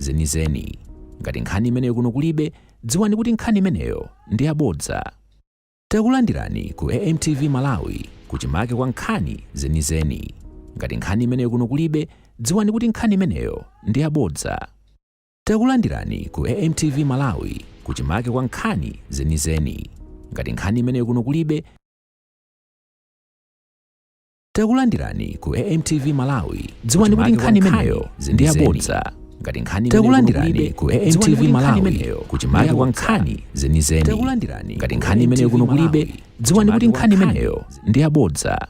zenizeni. Ngati nkhani imeneyo kuno kulibe, dziwani kuti nkhani imeneyo ndi yabodza. Takulandirani ku AMTV Malawi kuchimake kwa nkhani zenizeni. Ngati nkhani imeneyo kuno kulibe, dziwani kuti nkhani imeneyo ndi yabodza. Takulandirani ku AMTV Malawi kuchimake kwa nkhani zenizeni. Ngati nkhani imeneyo kuno kulibe, takulandirani ku AMTV Malawi dziwani kuti nkhani imeneyo ndi yabodza. Ngati nkhani takulandirani ku AMTV Malawi kuchimake kwa nkhani zenizeni. Takulandirani ngati nkhani imeneyo kuno kulibe, dziwani kuti nkhani imeneyo ndi yabodza.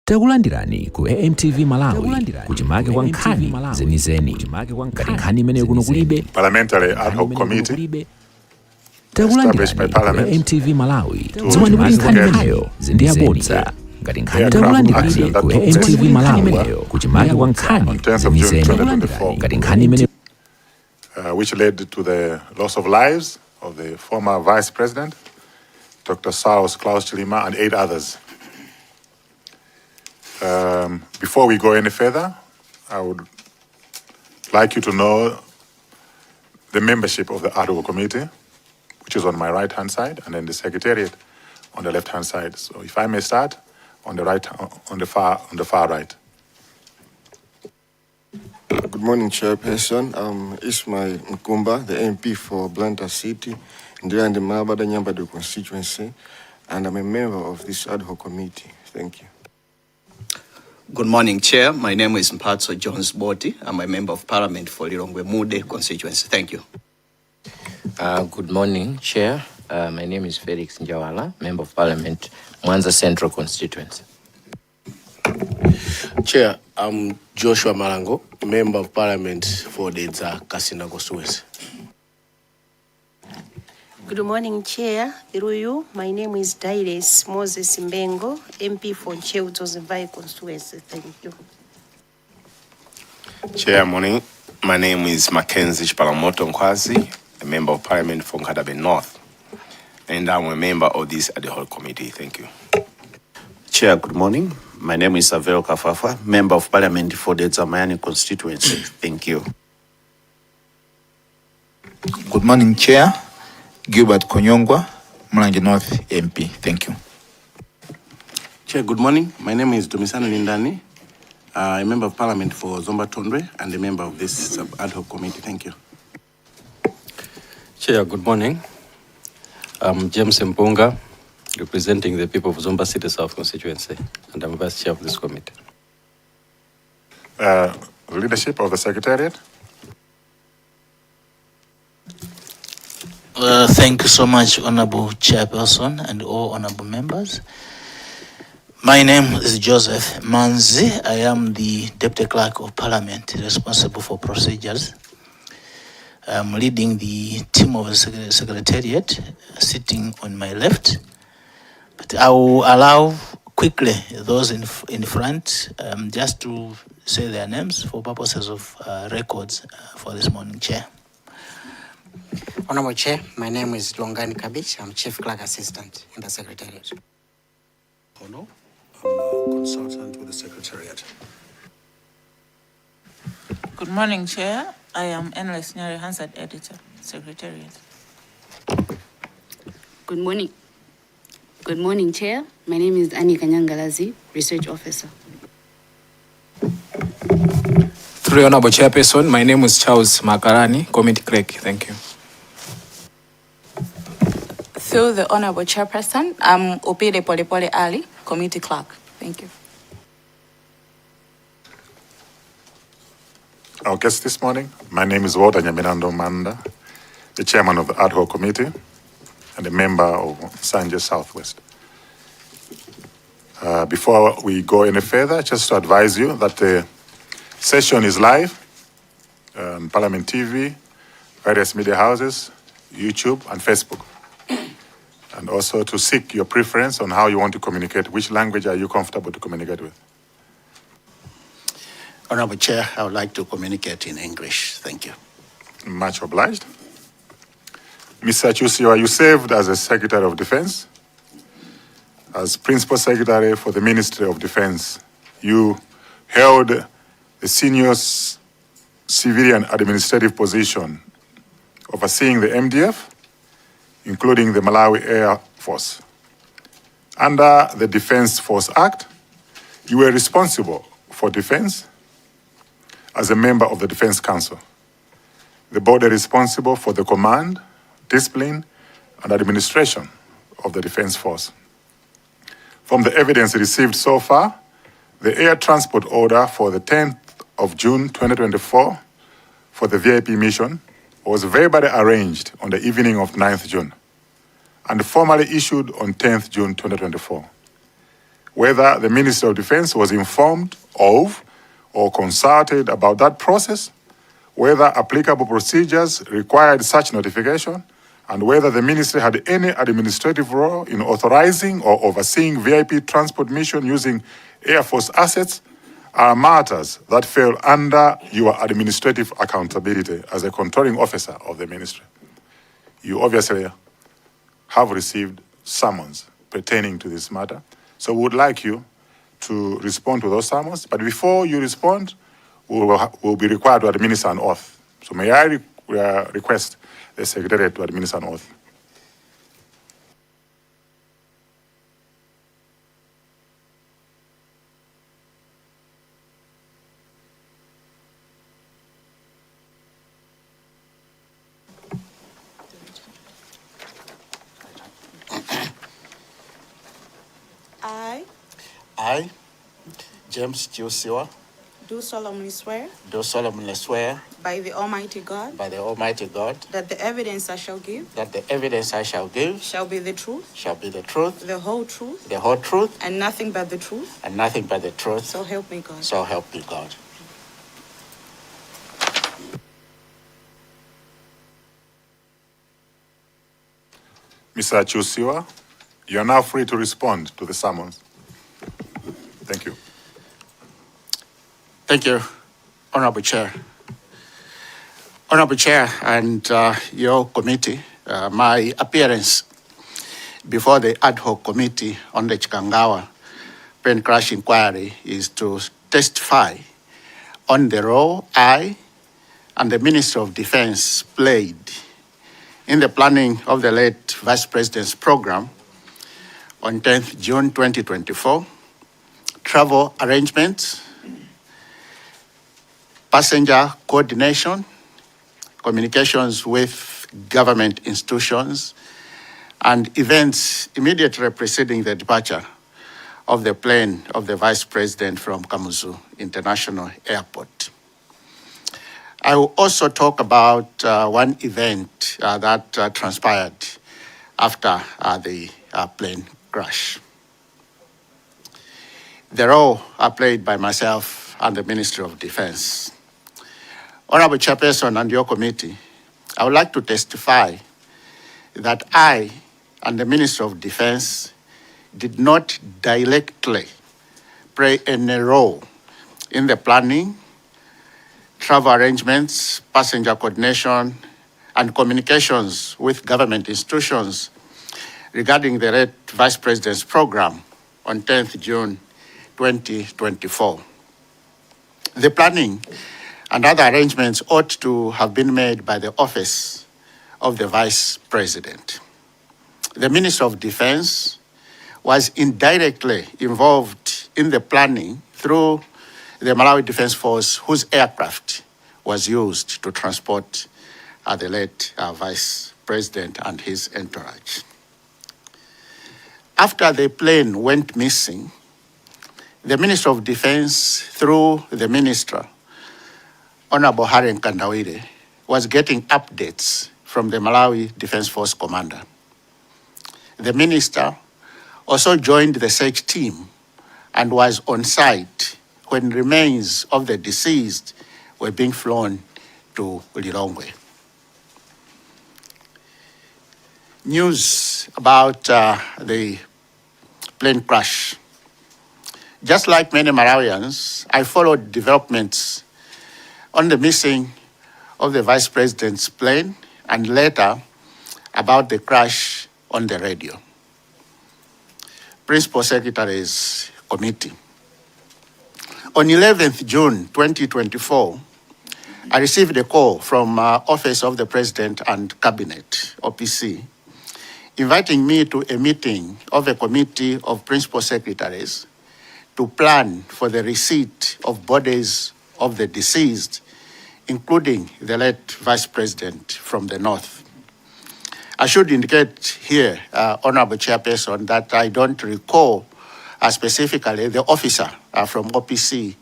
Takulandirani ku AMTV Malawi kuchimake kwa nkhani zenizeni. Ngati nkhani imeneyo kuno kulibe, Parliamentary Ad-Hoc Committee takulandirani ku AMTV Malawi dziwani kuti nkhani imeneyo ndi yabodza. Ngati nkhani takulandirani ku AMTV Malawi kuchimake kwa nkhani zenizeni. Ngati nkhani imeneyo which led to the loss of lives of the former Vice President, Dr. Saulos, Chilima, and 8 others. Before we go any further, I would like you to know the membership of the Ad-Hoc Committee, which is on my right-hand side, and then the Secretariat on the left-hand side. So if I may start on the right, on the far right. Good morning, Chairperson. Ismail Nkumba, the MP for Blantyre City, Ndira and Mabada Nyambadu constituency, and I'm a member of this Ad Hoc Committee. Thank you. Good morning, Chair. My name is Mpatso Jones Boti. I'm a member of Parliament for Lilongwe Mude constituency. Thank you. Good morning, Chair. My name is Felix Njawala, Member of Parliament, Mwanza Central constituency. Chair, I'm Joshua Marango, Member of Parliament for Dedza Kasina constituency. Good morning, Chair. Through you, my name is Dailes Moses Mbengo, MP for Chiusiwa constituency. Thank you. Chair, morning. My name is Mackenzie Chipalamoto Nkwazi, a Member of Parliament for Nkadabe North, and I'm a member of this Ad-Hoc Committee. Thank you. Chair, good morning. My name is Savero Kafafa, Member of Parliament for the Zamayani constituency. Thank you. Good morning, Chair. Gilbert Konyongwa, Mlange North MP. Thank you. Chair, good morning. My name is Domisano Lindani, a Member of Parliament for Zomba Tondwe and a member of this Ad Hoc Committee. Thank you. Chair, good morning. I'm James Mpunga, representing the people of Zomba City South constituency, and I'm Vice Chair of this committee. Leadership of the Secretariat. Thank you so much, Honorable Chairperson and all honorable members. My name is Joseph Manzi. I am the Deputy Clerk of Parliament responsible for procedures. I'm leading the team of the Secretariat sitting on my left. But I will allow quickly those in front just to say their names for purposes of records for this morning, Chair. Honorable Chair, my name is Longani Kabich. I'm Chief Clerk Assistant in the Secretariat. Hono, I'm a consultant with the Secretariat. Good morning, Chair. I am Endless Nyari Hansard Editor, Secretariat. Good morning. Good morning, Chair. My name is Annie Kanyangalazi, Research Officer. Through Honorable Chairperson, my name is Charles Makarani, Committee Clerk. Thank you. Through the Honorable Chairperson, I'm Opede Polepole Ali, Committee Clerk. Thank you. Our guest this morning, my name is Walter Nyaminando Manda, the Chairman of the Ad-Hoc Committee and a member of Sanje Southwest. Before we go any further, just to advise you that the session is live on Parliament TV, various media houses, YouTube, and Facebook. And also to seek your preference on how you want to communicate. Which language are you comfortable to communicate with? Honorable Chair, I would like to communicate in English. Thank you. Much obliged. Mr. Chiusiwa, you served as a Secretary of Defense, as Principal Secretary for the Ministry of Defense. You held the senior civilian administrative position overseeing the MDF, including the Malawi Air Force. Under the Defense Force Act, you were responsible for defense as a member of the Defense Council. The body responsible for the command, discipline, and administration of the Defense Force. From the evidence received so far, the air transport order for the 10th of June 2024 for the VIP mission was verbally arranged on the evening of 9th June and formally issued on 10th June 2024. Whether the Ministry of Defense was informed of or consulted about that process, whether applicable procedures required such notification, and whether the ministry had any administrative role in authorizing or overseeing VIP transport mission using Air Force assets are matters that fell under your administrative accountability as a controlling officer of the ministry. You obviously have received summons pertaining to this matter, so we would like you to respond to those summons, but before you respond, we'll be required to administer an oath. So may I request the Secretary to administer an oath. I, James Chiusiwa, Do solemnly swear do solemnly swear by the Almighty God by the Almighty God that the evidence I shall give that the evidence I shall give shall be the truth, shall be the truth, the whole truth, the whole truth, and nothing but the truth. and nothing but the truth. So help me God. So help me God. Mr. Chiusiwa, you are now free to respond to the summons. Thank you. Thank you, Honorable Chair. Honorable Chair and your committee, my appearance before the Ad Hoc Committee on the Chikangawa plane crash inquiry is to testify on the role I and the Minister of Defense played in the planning of the late Vice President's program on 10th June 2024, travel arrangements, passenger coordination, communications with government institutions, and events immediately preceding the departure of the plane of the Vice President from Kamuzu International Airport. I will also talk about one event that transpired after the plane crash. The role played by myself and the Ministry of Defense. Honorable Chairperson and your committee, I would like to testify that I and the Ministry of Defense did not directly play any role in the planning, travel arrangements, passenger coordination, and communications with government institutions regarding the late Vice President's program on 10th June 2024. The planning and other arrangements ought to have been made by the Office of the Vice President. The Minister of Defense was indirectly involved in the planning through the Malawi Defense Force, whose aircraft was used to transport the late Vice President and his entourage. After the plane went missing, the Minister of Defense, through the Minister, Honorable Harry Nkandawire, was getting updates from the Malawi Defense Force commander. The Minister also joined the search team and was on site when remains of the deceased were being flown to Lilongwe. News about the plane crash. Just like many Malawians, I followed developments on the missing of the Vice President's plane and later about the crash on the radio. Principal Secretary's Committee. On 11th June 2024, I received a call from Office of the President and Cabinet, OPC, inviting me to a meeting of a committee of principal secretaries to plan for the receipt of bodies of the deceased, including the late Vice President from the North. I should indicate here, Honorable Chairperson, that I don't recall specifically the officer from OPC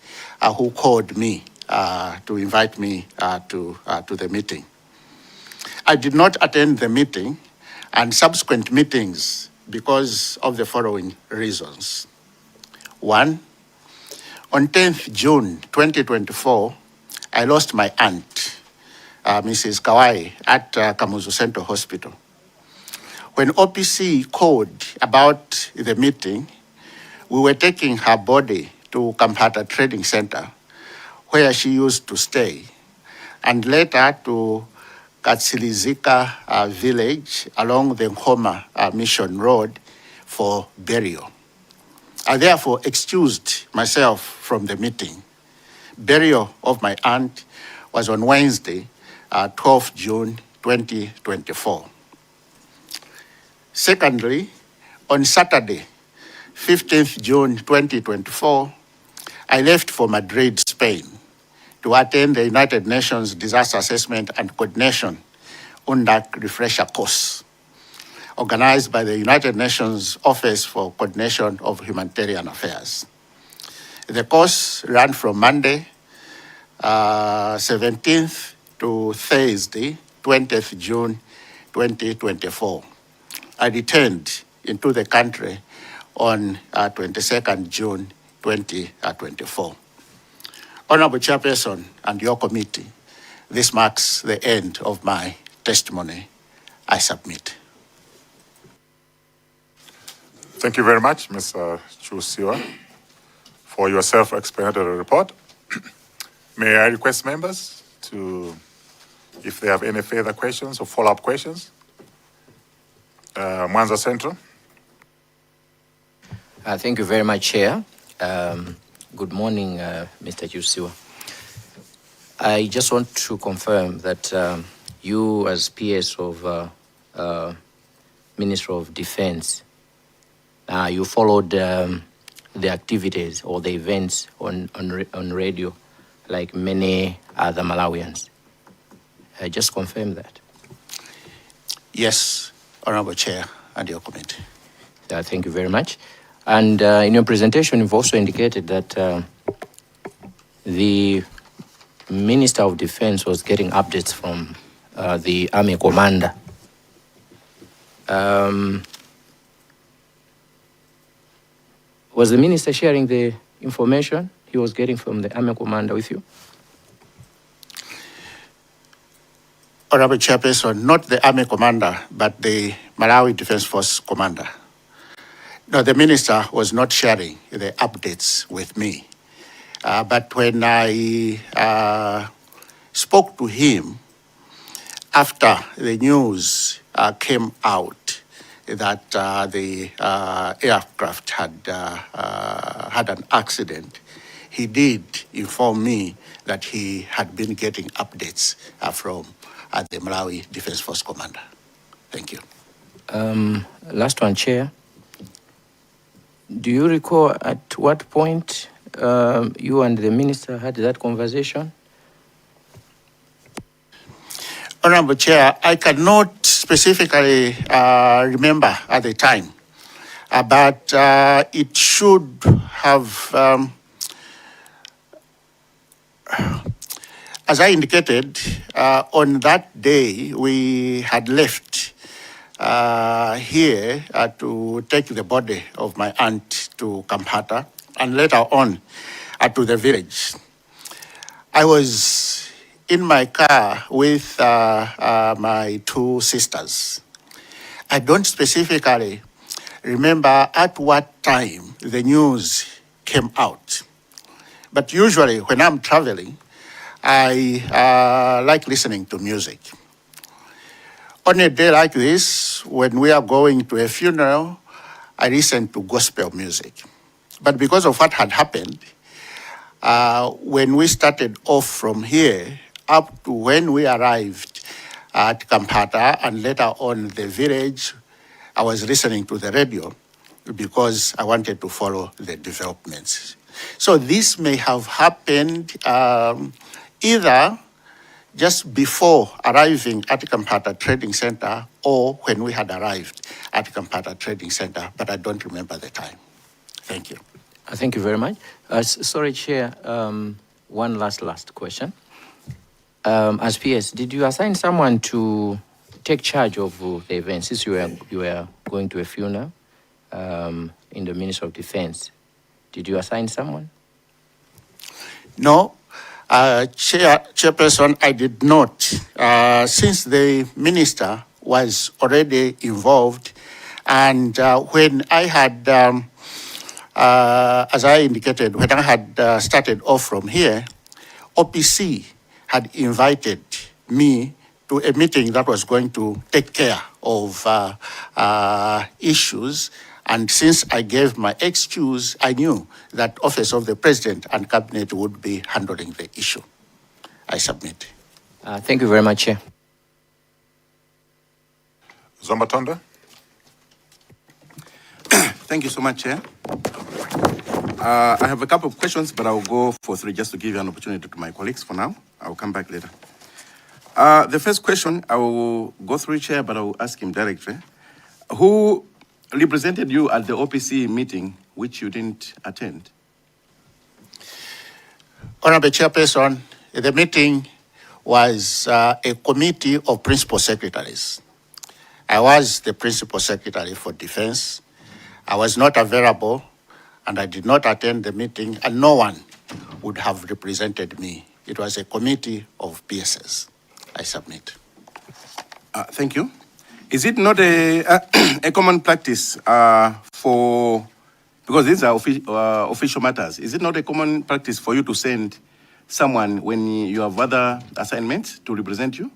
who called me to invite me to the meeting. I did not attend the meeting and subsequent meetings because of the following reasons. One, on 10th June 2024, I lost my aunt, Mrs. Kawai, at Kamuzu Central Hospital. When OPC called about the meeting, we were taking her body to Kampata Trading Center, where she used to stay, and later to Katsilizika village along the Nkoma Mission Road for burial. I therefore excused myself from the meeting. Burial of my aunt was on Wednesday, 12th June 2024. Secondly, on Saturday, 15th June 2024, I left for Madrid, Spain, to attend the United Nations Disaster Assessment and Coordination UNDAC refresher course, organized by the United Nations Office for Coordination of Humanitarian Affairs. The course ran from Monday, 17th to Thursday, 20th June 2024. I returned into the country on 22nd June 2024. Honorable Chairperson and your committee, this marks the end of my testimony. I submit. Thank you very much, Mr. Chiusiwa, for your self-explanatory report. May I request members to, if they have any further questions or follow-up questions? Mwanza Central. Thank you very much, Chair. Good morning, Mr. Chiusiwa. I just want to confirm that you, as PS of Minister of Defense, you followed the activities or the events on radio like many other Malawians. I just confirm that. Yes, Honorable Chair and your committee. Thank you very much. And in your presentation, you've also indicated that the Minister of Defense was getting updates from the Army Commander. Was the Minister sharing the information he was getting from the Army Commander with you? Honorable Chairperson, not the Army Commander, but the Malawi Defense Force Commander. No, the Minister was not sharing the updates with me. But when I spoke to him after the news came out that the aircraft had an accident, he did inform me that he had been getting updates from the Malawi Defense Force Commander. Thank you. Last one, Chair. Do you recall at what point you and the Minister had that conversation? Honorable Chair, I cannot specifically remember at the time, but it should have, as I indicated, on that day we had left here to take the body of my aunt to Kampata and later on to the village. I was in my car with my two sisters. I don't specifically remember at what time the news came out, but usually when I'm traveling, I like listening to music. On a day like this, when we are going to a funeral, I listen to gospel music. But because of what had happened, when we started off from here, up to when we arrived at Kampata and later on the village, I was listening to the radio because I wanted to follow the developments. So this may have happened either just before arriving at Kampata Trading Center or when we had arrived at Kampata Trading Center, but I don't remember the time. Thank you. Thank you very much. Sorry, Chair, one last question. As PS, did you assign someone to take charge of the event since you were going to a funeral in the Ministry of Defense? Did you assign someone? No, Chairperson, I did not. Since the minister was already involved, and when I had, as I indicated, when I had started off from here, OPC had invited me to a meeting that was going to take care of issues. And since I gave my excuse, I knew that Office of the President and Cabinet would be handling the issue. I submit. Thank you very much, Chair. Zomba Tonda. Thank you so much, Chair. I have a couple of questions, but I'll go for three just to give you an opportunity to my colleagues for now. I'll come back later. The first question, I will go through, Chair, but I will ask him directly. Who represented you at the OPC meeting, which you didn't attend? Honorable Chairperson, the meeting was a committee of principal secretaries. I was the principal secretary for defense. I was not available, and I did not attend the meeting, and no one would have represented me. It was a committee of PSS. I submit. Thank you. Is it not a common practice for, because these are official matters, is it not a common practice for you to send someone when you have other assignments to represent you?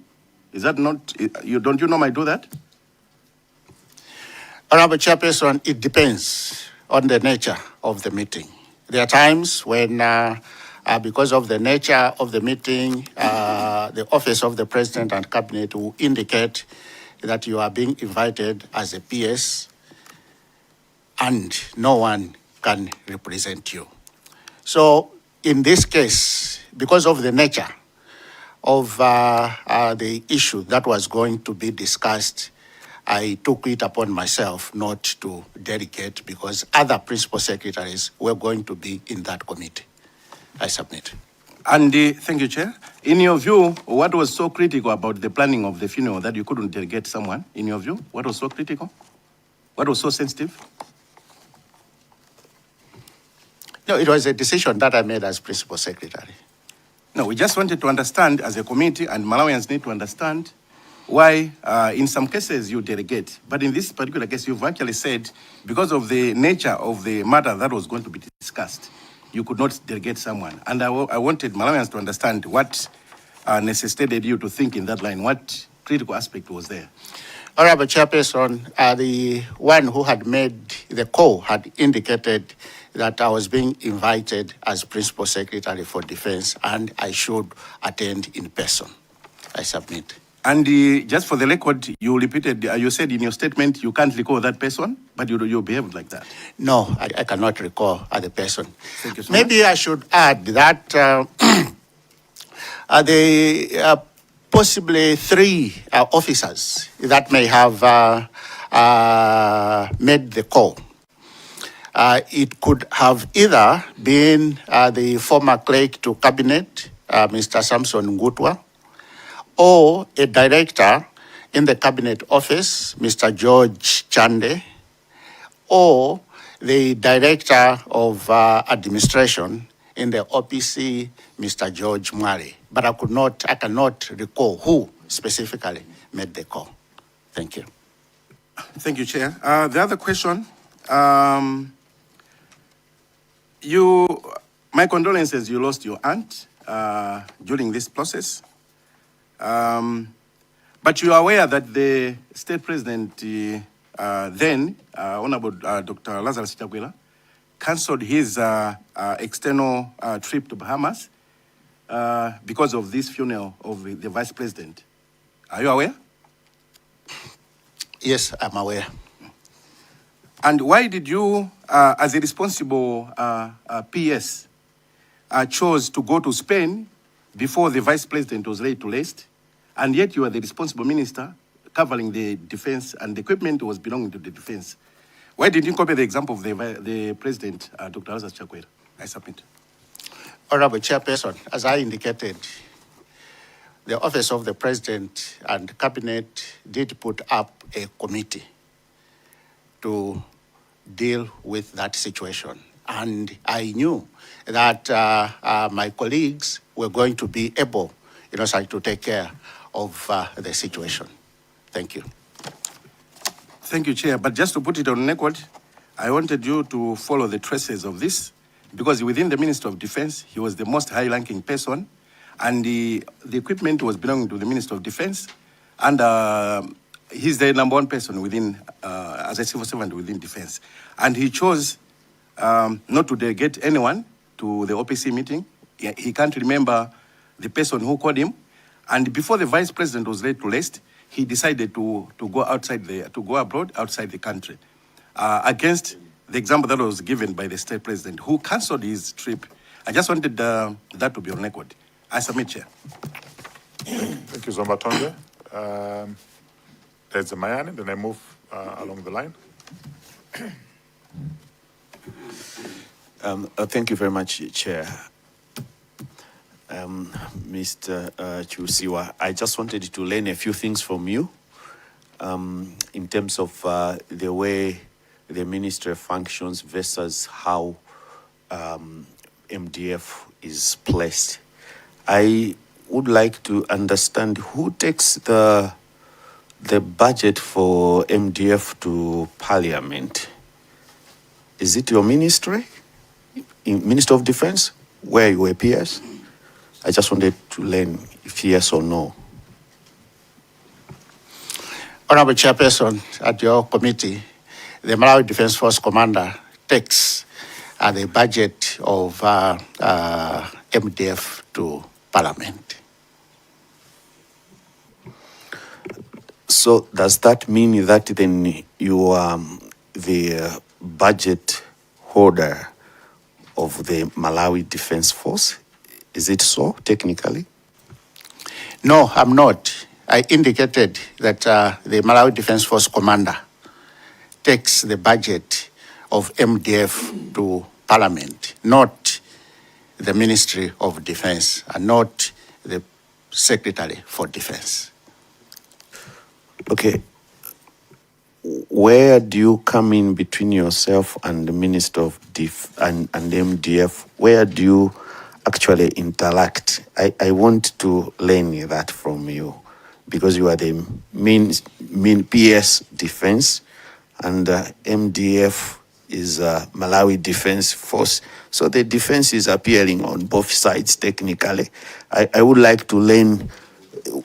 Is that not, don't you normally do that? Honorable Chairperson, it depends on the nature of the meeting. There are times when, because of the nature of the meeting, the Office of the President and Cabinet will indicate that you are being invited as a PS and no one can represent you. So in this case, because of the nature of the issue that was going to be discussed, I took it upon myself not to delegate because other principal secretaries were going to be in that committee. I submit. And thank you, Chair. In your view, what was so critical about the planning of the funeral that you couldn't delegate someone? In your view, what was so critical? What was so sensitive? No, it was a decision that I made as principal secretary. No, we just wanted to understand as a committee, and Malawians need to understand why in some cases you delegate. But in this particular case, you've actually said because of the nature of the matter that was going to be discussed, you could not delegate someone. And I wanted Malawians to understand what necessitated you to think in that line. What critical aspect was there? Honorable Chairperson, the one who had made the call had indicated that I was being invited as Principal Secretary for Defense and I should attend in person. I submit. And just for the record, you repeated, you said in your statement you can't recall that person, but you behaved like that. No, I cannot recall the person. Thank you so Maybe much. I should add that the possibly three officers that may have made the call. It could have either been the former clerk to cabinet, Mr. Samson Ngutwa, or a director in the cabinet office, Mr. George Chande, or the director of administration in the OPC, Mr. George Mwari. But I cannot recall who specifically made the call. Thank you. Thank you, Chair. The other question, my condolences, you lost your aunt during this process. But you are aware that the state president then, Honorable Dr. Lazarus Chakwera, cancelled his external trip to Bahamas because of this funeral of the Vice President. Are you aware? Yes, I'm aware. And why did you, as a responsible PS, chose to go to Spain before the Vice President was laid to rest, and yet you are the responsible minister covering the defense, and the equipment was belonging to the defense? Why did you copy the example of the President, Dr. Lazarus Chakwera? I submit. Honorable Chairperson, as I indicated, the Office of the President and Cabinet did put up a committee to deal with that situation. And I knew that my colleagues were going to be able, to take care of the situation. Thank you. Thank you, Chair. But just to put it on record, I wanted you to follow the traces of this, because within the Minister of Defense, he was the most high-ranking person, and the equipment was belonging to the Minister of Defense, and he's the #1 person within, as a civil servant within Defense. And he chose not to delegate anyone to the OPC meeting. He can't remember the person who called him. And before the Vice President was laid to rest, he decided to go abroad outside the country, against the example that was given by the State President, who cancelled his trip. I just wanted that to be on record. I submit, Chair. Thank you, Zombatonde. There's a Mayani, then I move along the line. Thank you very much, Chair. Mr. Chiusiwa, I just wanted to learn a few things from you in terms of the way the ministry functions versus how MDF is placed. I would like to understand who takes the budget for MDF to Parliament. Is it your ministry, Minister of Defense, where you were PS? I just wanted to learn if yes or no. Honorable Chairperson, at your committee, the Malawi Defense Force Commander takes the budget of MDF to Parliament. So does that mean that then you are the budget holder of the Malawi Defense Force? Is it so, technically? No, I'm not. I indicated that the Malawi Defense Force Commander takes the budget of MDF to Parliament, not the Ministry of Defense, and not the Secretary for Defense. Okay. Where do you come in between yourself and the Minister of and MDF? Where do you actually interact? I want to learn that from you, because you are the main PS Defense, and MDF is Malawi Defense Force. So the defense is appearing on both sides technically. I would like to learn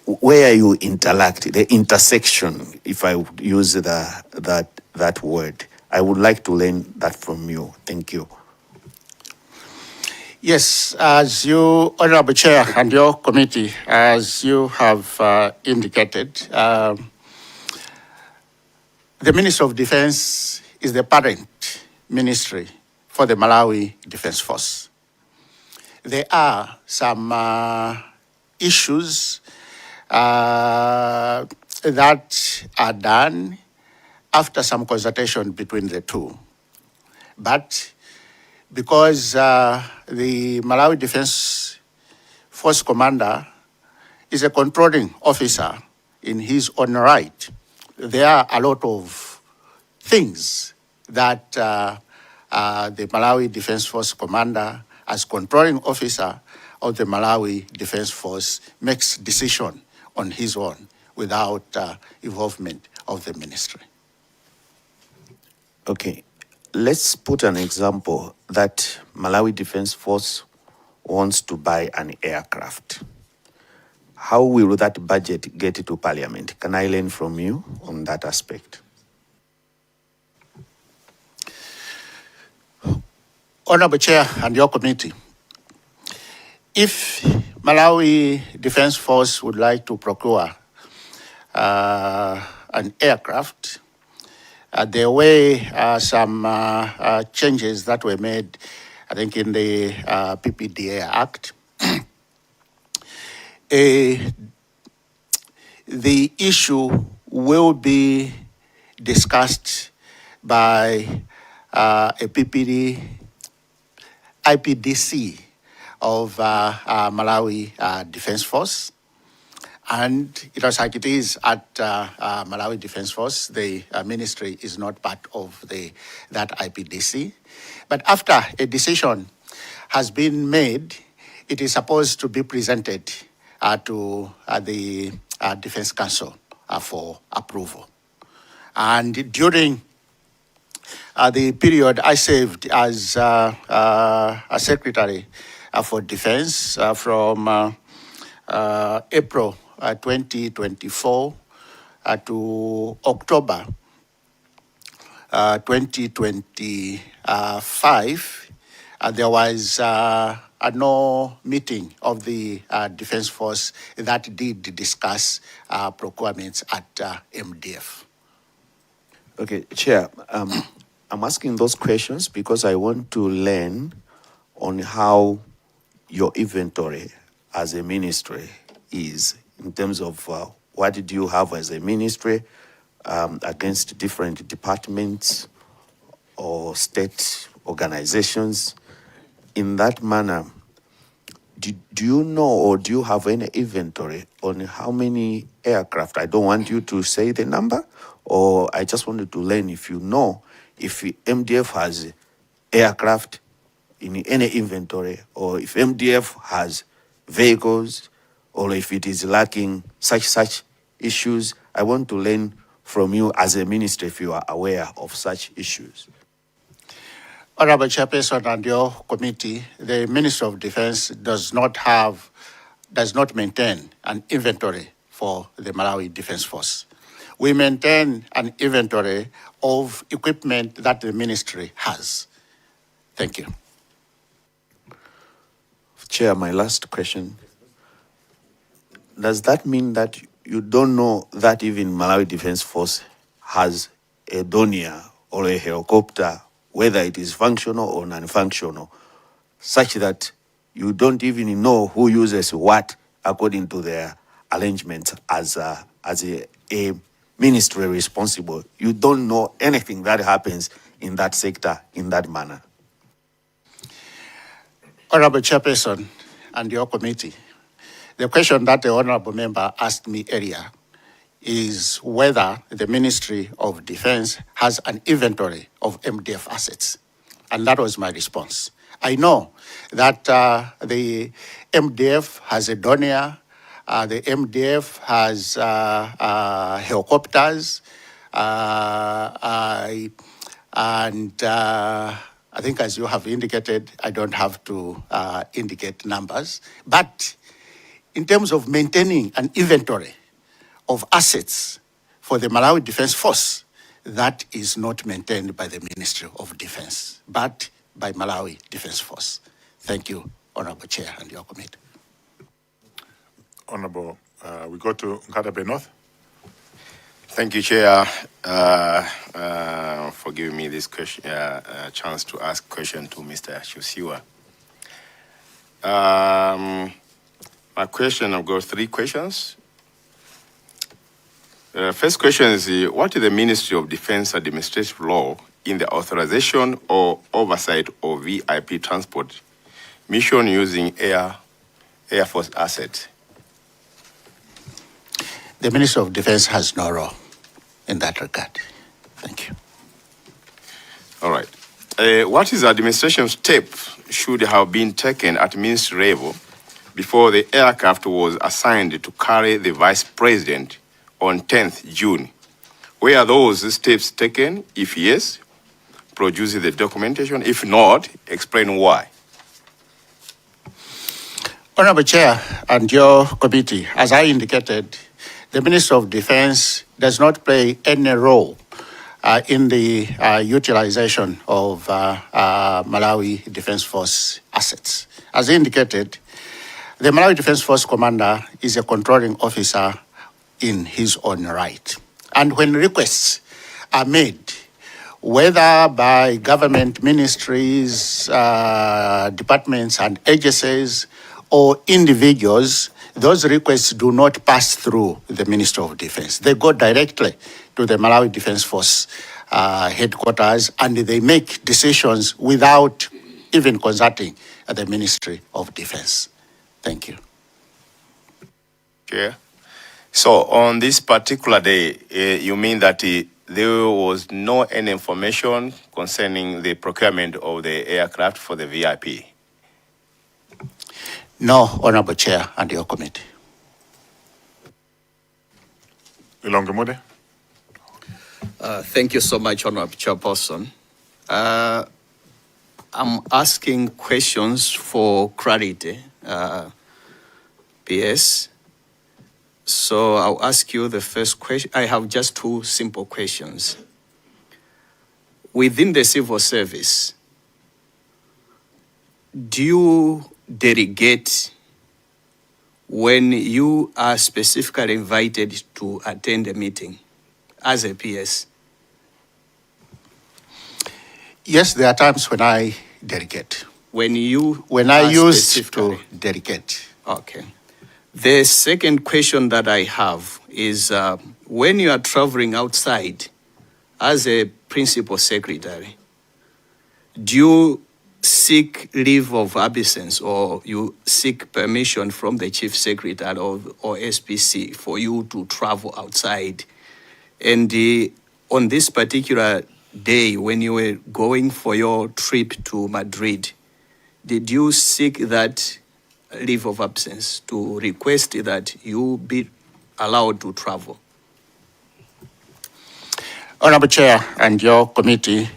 where you interact, the intersection, if I would use that word. I would like to learn that from you. Thank you. Yes, as you, Honorable Chair, and your committee, as you have indicated, the Ministry of Defense is the parent ministry for the Malawi Defense Force. There are some issues that are done after some consultation between the two. But because the Malawi Defense Force Commander is a controlling officer in his own right, there are a lot of things that the Malawi Defense Force Commander, as controlling officer of the Malawi Defense Force, makes decision on his own without involvement of the ministry. Okay. Let's put an example that Malawi Defense Force wants to buy an aircraft. How will that budget get to Parliament? Can I learn from you on that aspect? Honorable Chair and your committee, if Malawi Defense Force would like to procure an aircraft. There were some changes that were made, I think, in the PPDA Act. The issue will be discussed by a IPDC of Malawi Defense Force. And it was like it is at Malawi Defense Force. The ministry is not part of that IPDC. But after a decision has been made, it is supposed to be presented to the Defense Council for approval. And during the period I served as a Secretary for Defense from April 2024 to October 2025, there was no meeting of the Defense Force that did discuss procurements at MDF. Okay, Chair, I'm asking those questions because I want to learn on how your inventory as a ministry is in terms of what do you have as a ministry against different departments or state organizations. In that manner, do you know or do you have any inventory on how many aircraft? I don't want you to say the number, or I just wanted to learn if you know if MDF has aircraft in any inventory, or if MDF has vehicles, or if it is lacking such issues. I want to learn from you as a minister if you are aware of such issues. Honorable Chairperson and your committee, the Ministry of Defense does not maintain an inventory for the Malawi Defense Force. We maintain an inventory of equipment that the ministry has. Thank you. Chair, my last question. Does that mean that you don't know that even Malawi Defense Force has a Donia or a helicopter, whether it is functional or non-functional, such that you don't even know who uses what according to their arrangements as a ministry responsible? You don't know anything that happens in that sector in that manner. Honorable Chairperson and your committee, the question that the honorable member asked me earlier is whether the Ministry of Defense has an inventory of MDF assets. And that was my response. I know that the MDF has a Donia, the MDF has helicopters, and I think, as you have indicated, I don't have to indicate numbers. But in terms of maintaining an inventory of assets for the Malawi Defense Force, that is not maintained by the Ministry of Defense, but by Malawi Defense Force. Thank you, Honorable Chair and your committee. Honorable, we go to Nkadabe North. Thank you, Chair, for giving me this question, chance to ask question to Mr. Chiusiwa. My question, I've got 3 questions. First question is, what is the Ministry of Defense administrative law in the authorization or oversight of VIP transport mission using Air Force assets? The Ministry of Defense has no role in that regard. Thank you. All right. What is the administration step should have been taken at ministry level before the aircraft was assigned to carry the Vice President on 10th June? Were those steps taken? If yes, produce the documentation. If not, explain why. Honorable Chair and your committee, as I indicated, the Ministry of Defense does not play any role in the utilization of Malawi Defense Force assets. As indicated, the Malawi Defense Force commander is a controlling officer in his own right. And when requests are made, whether by government ministries, departments and agencies, or individuals, those requests do not pass through the Minister of Defense. They go directly to the Malawi Defense Force headquarters, and they make decisions without even consulting the Ministry of Defense. Thank you. Chair. So on this particular day, you mean that there was no any information concerning the procurement of the aircraft for the VIP? No, Honorable Chair and your committee. Ilonge Mude. Thank you so much, Honorable Chairperson. I'm asking questions for clarity, PS. So I'll ask you the first question. I have just two simple questions. Within the civil service, do you delegate when you are specifically invited to attend a meeting as a PS? Yes, there are times when I delegate. When I used to delegate. Okay. The second question that I have is when you are traveling outside as a principal secretary, do you seek leave of absence or you seek permission from the chief secretary or SPC for you to travel outside? And on this particular day when you were going for your trip to Madrid, did you seek that leave of absence to request that you be allowed to travel? Honorable Chair and your committee,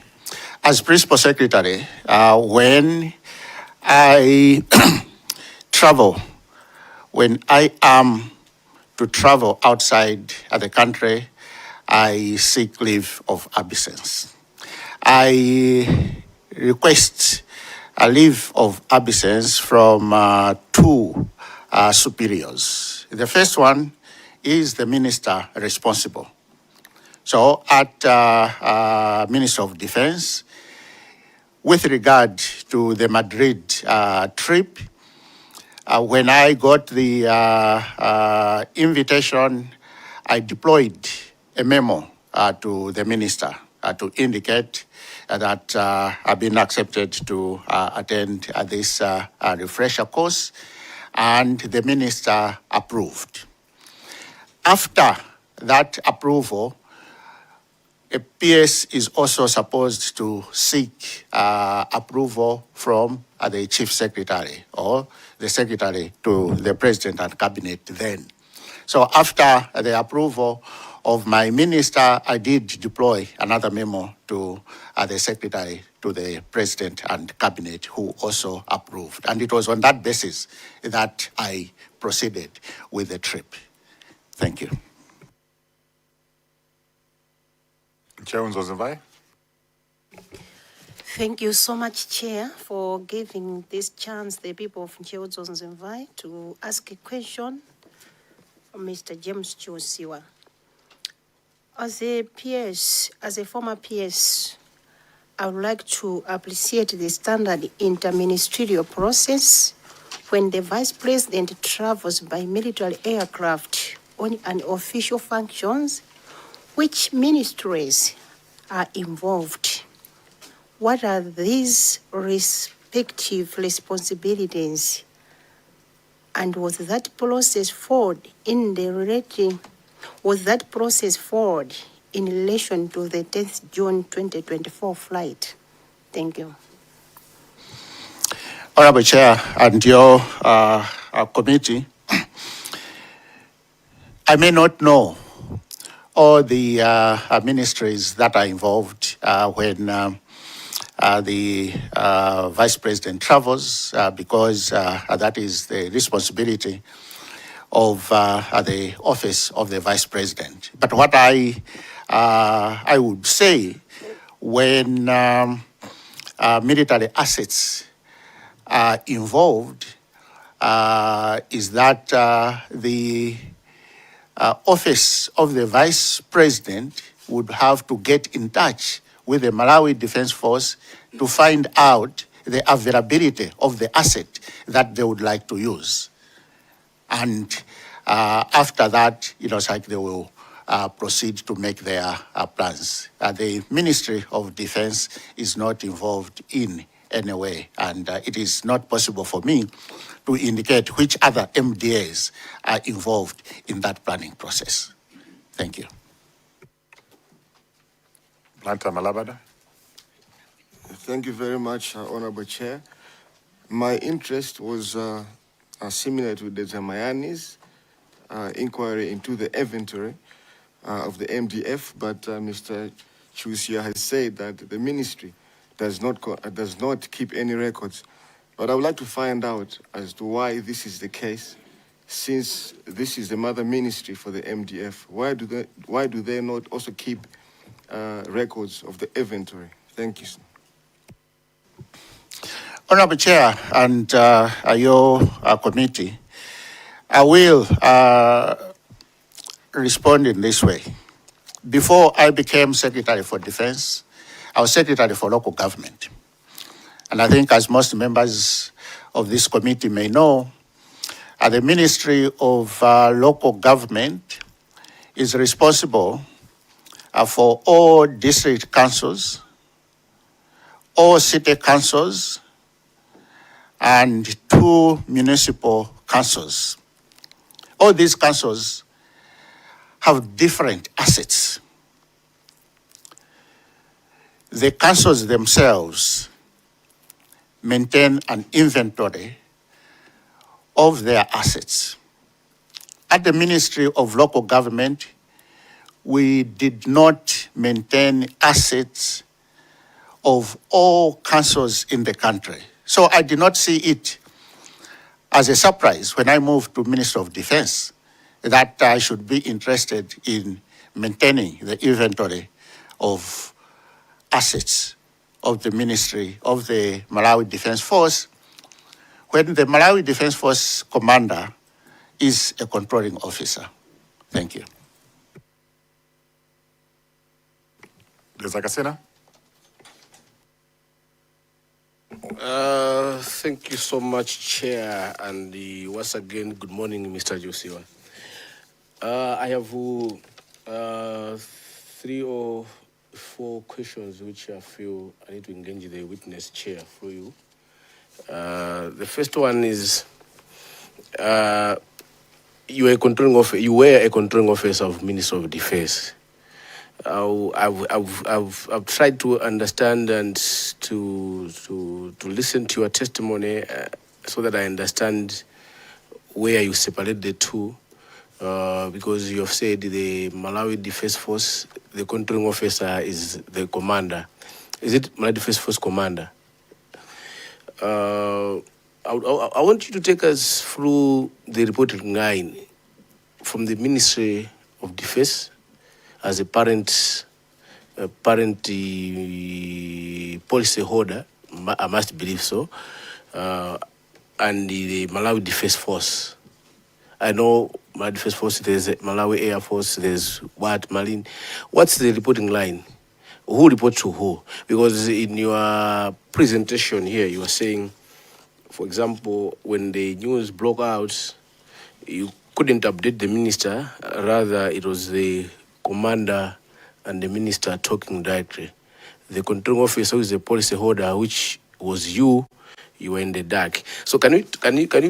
as Principal Secretary, when I travel, when I am to travel outside the country, I seek leave of absence. I request a leave of absence from two superiors. The first one is the minister responsible. So at Minister of Defense, with regard to the Madrid trip, when I got the invitation, I deployed a memo to the minister to indicate that I've been accepted to attend this refresher course, and the minister approved. After that approval, a PS is also supposed to seek approval from the chief secretary or the secretary to the president and cabinet then. So after the approval of my minister, I did deploy another memo to the secretary to the president and cabinet who also approved. And it was on that basis that I proceeded with the trip. Thank you. Chair Nzozimvai. Thank you so much, Chair, for giving this chance the people of Chiusiwa to ask a question from Mr. James Chiusiwa. As a PS, as a former PS, I would like to appreciate the standard interministerial process when the Vice President travels by military aircraft on an official functions. Which ministries are involved? What are these respective responsibilities? And was that process forward in the relation? Was that process forward in relation to the 10th June 2024 flight? Thank you. Honorable Chair and your committee, I may not know all the ministries that are involved when the Vice President travels, because that is the responsibility of the office of the Vice President. But what I would say, when military assets are involved, is that the office of the Vice President would have to get in touch with the Malawi Defense Force to find out the availability of the asset that they would like to use. And after that, it's like they will proceed to make their plans. The Ministry of Defense is not involved in any way, and it is not possible for me to indicate which other MDAs are involved in that planning process. Thank you. Blantyre Malabada. Thank you very much, Honorable Chair. My interest was similar to the Zamayani's inquiry into the inventory of the MDF, but Mr. Chiusiwa has said that the ministry does not keep any records. But I would like to find out as to why this is the case, since this is the mother ministry for the MDF. Why do they not also keep records of the inventory? Thank you, sir. Honorable Chair and your committee, I will respond in this way. Before I became Secretary for Defense, I was Secretary for Local Government. And I think, as most members of this committee may know, the Ministry of Local Government is responsible for all district councils, all city councils, and 2 municipal councils. All these councils have different assets. The councils themselves maintain an inventory of their assets. At the Ministry of Local Government, we did not maintain assets of all councils in the country. So I did not see it as a surprise when I moved to Minister of Defense that I should be interested in maintaining the inventory of assets of the Ministry of the Malawi Defense Force, when the Malawi Defense Force commander is a controlling officer. Thank you. Zakasena. Thank you so much, Chair, and once again, good morning, Mr. Chiusiwa. I have 3 or 4 questions which I feel I need to engage the witness chair for you. The first one is, you were a controlling officer of Minister of Defense. I've tried to understand and to listen to your testimony so that I understand where you separate the two, because you have said the Malawi Defense Force, the controlling officer is the commander. Is it Malawi Defense Force commander? I want you to take us through the reporting line from the Ministry of Defense as a parent policy holder, I must believe so, and the Malawi Defense Force. I know Malawi Defense Force, there's Malawi Air Force, there's Marine. What's the reporting line? Who reports to who? Because in your presentation here, you were saying, for example, when the news broke out, you couldn't update the minister, rather it was the commander and the minister talking directly. The controlling officer is the policy holder, which was you were in the dark. So can you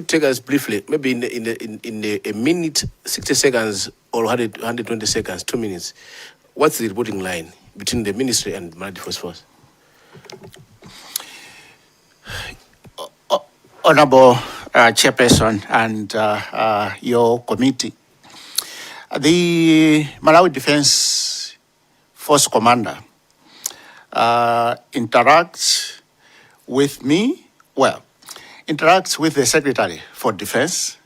take us briefly, maybe in a minute, 60 seconds, or 120 seconds, 2 minutes, what's the reporting line between the ministry and Malawi Defense Force? Honorable Chairperson and your committee, the Malawi Defense Force commander interacts with me, interacts with the Secretary for Defense,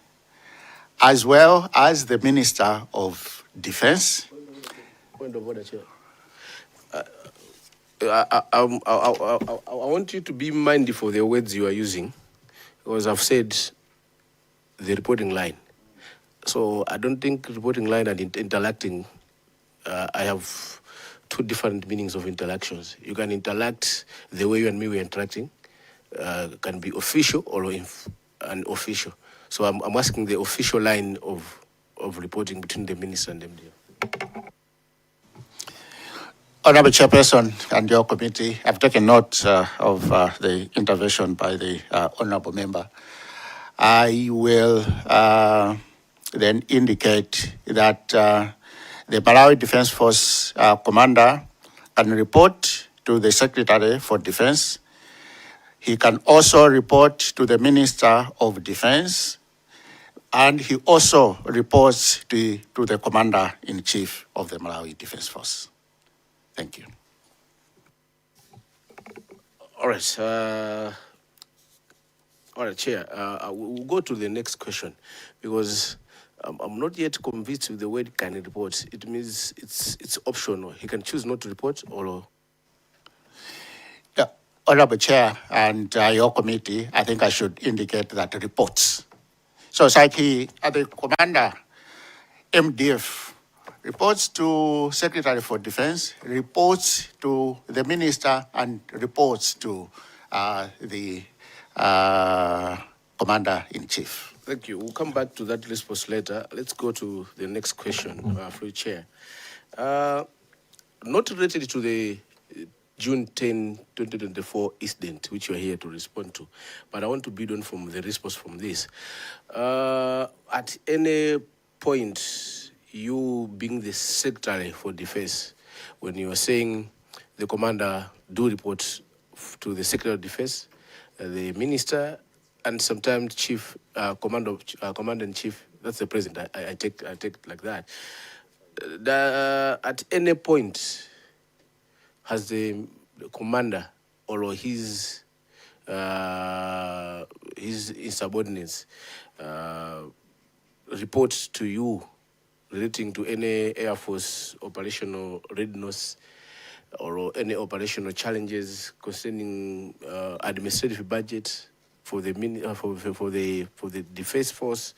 as well as the Minister of Defense. Point of order, Chair. I want you to be mindful of the words you are using, because I've said the reporting line. So I don't think reporting line and interacting, I have two different meanings of interactions. You can interact the way you and me were interacting, can be official or unofficial. So I'm asking the official line of reporting between the minister and MDF. Honorable Chairperson and your committee, I've taken note of the intervention by the honorable member. I will then indicate that the Malawi Defense Force commander can report to the Secretary for Defense. He can also report to the Minister of Defense, and he also reports to the Commander-in-Chief of the Malawi Defense Force. Thank you. All right, Chair. We'll go to the next question because I'm not yet convinced with the word "can report." It means it's optional. He can choose not to report or. Yeah, Honorable Chair and your committee, I think I should indicate that reports. So it's like the Commander, MDF, reports to Secretary for Defense, reports to the Minister, and reports to the Commander-in-Chief. Thank you. We'll come back to that response later. Let's go to the next question for the Chair. Not related to the June 10, 2024 incident, which you are here to respond to, but I want to build on from the response from this. At any point, you being the Secretary for Defense, when you are saying the commander do report to the Secretary of Defense, the Minister, and sometimes Chief, Commander-in-Chief, that's the President, I take it like that. At any point, has the commander or his subordinates report to you relating to any Air Force operational readiness or any operational challenges concerning administrative budget for the Defense Force,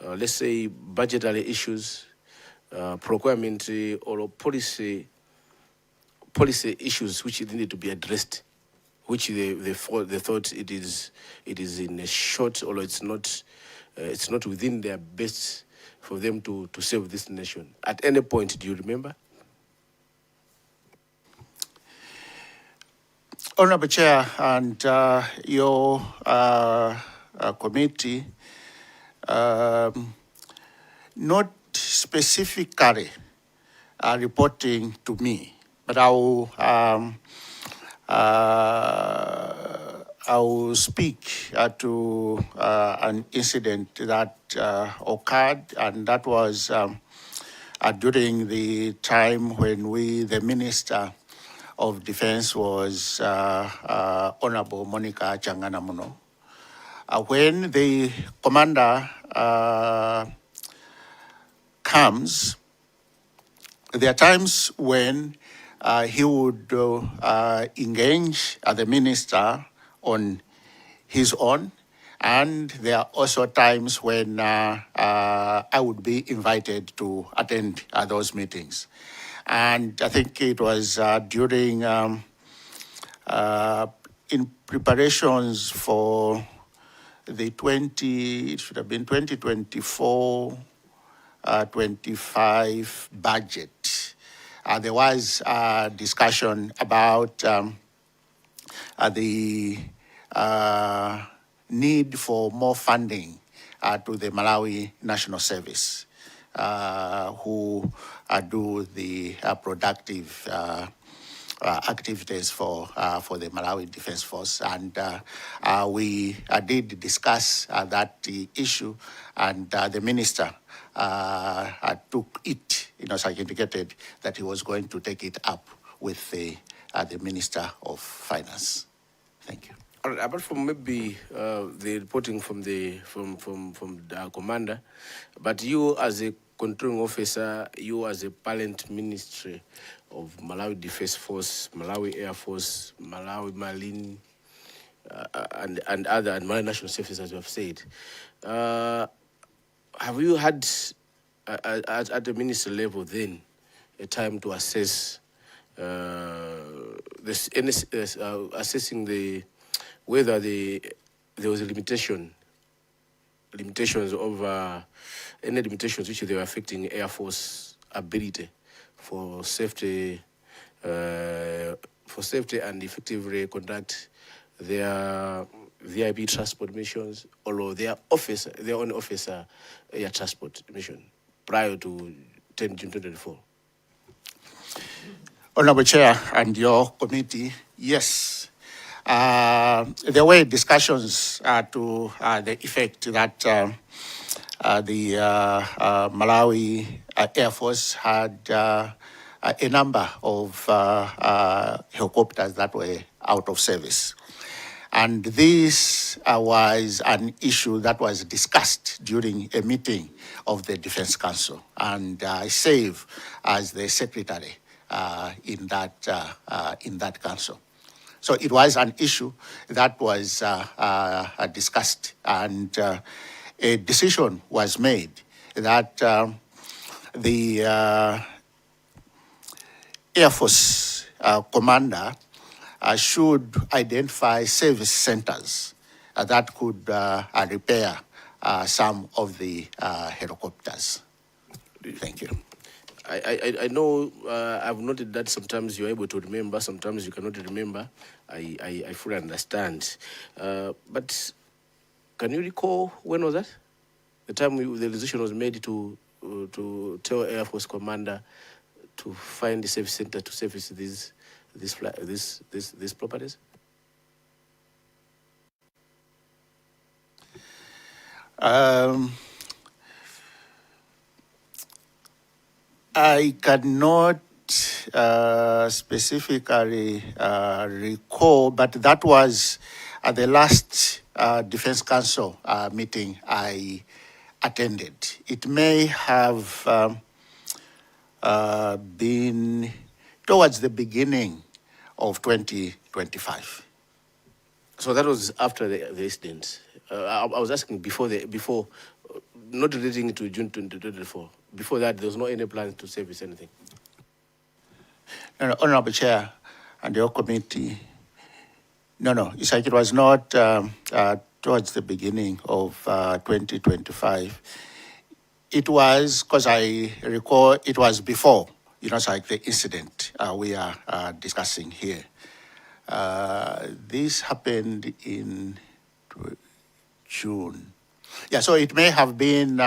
let's say budgetary issues, procurement or policy issues which need to be addressed, which they thought it is in a short or it's not within their best for them to serve this nation. At any point, do you remember? Honorable Chair and your committee, not specifically reporting to me, but I will speak to an incident that occurred, and that was during the time when the Minister of Defense was Honorable Monica Changanamuno. When the commander comes, there are times when he would engage the minister on his own, and there are also times when I would be invited to attend those meetings. And I think it was during in preparations for the 2024-25 budget. There was a discussion about the need for more funding to the Malawi National Service, who do the productive activities for the Malawi Defense Force. And we did discuss that issue, and the minister took it, so he indicated that he was going to take it up with the Minister of Finance. Thank you. All right, apart from maybe the reporting from the commander, but you as a controlling officer, you as a parent ministry of Malawi Defense Force, Malawi Air Force, Malawi Marine, and other and national services, as you have said. Have you had at the ministry level then a time to assess assessing whether there was a limitations of any limitations which they were affecting Air Force ability for safety and effectively conduct their VIP transport missions or their own officer air transport mission prior to 10 June 2024? Honorable Chair and your committee, yes. There were discussions to the effect that the Malawi Air Force had a number of helicopters that were out of service. And this was an issue that was discussed during a meeting of the Defense Council. And I serve as the secretary in that council. So it was an issue that was discussed, and a decision was made that the Air Force commander should identify service centers that could repair some of the helicopters. Thank you. I know I've noted that sometimes you're able to remember, sometimes you cannot remember. I fully understand. But can you recall when was that? The time the decision was made to tell Air Force commander to find the service center to service these properties? I cannot specifically recall, but that was at the last Defense Council meeting I attended. It may have been towards the beginning of 2025. So that was after the incident. I was asking before, not relating to June 2024. Before that, there was no any plan to service anything. No, Honorable Chair and your committee, no, it's like it was not towards the beginning of 2025. It was, because I recall, it was before, it's like the incident we are discussing here. This happened in June. Yeah, so it may have been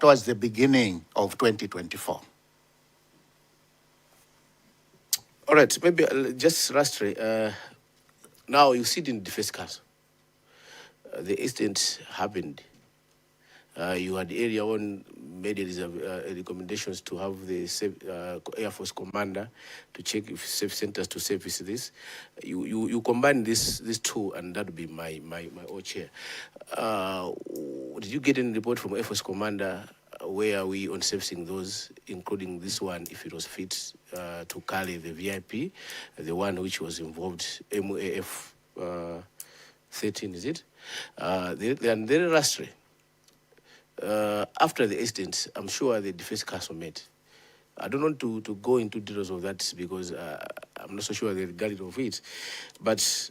towards the beginning of 2024. All right, maybe just lastly, now you sit in the Defense Council. The incident happened. You had area one made recommendations to have the Air Force commander to check if safe centers to service this. You combine these two, and that would be my chair. Did you get any report from Air Force commander? Where are we on servicing those, including this one, if it was fit to carry the VIP, the one which was involved, MAF 13, is it? And then lastly, after the incident, I'm sure the Defense Council met. I don't want to go into details of that because I'm not so sure the legality of it. But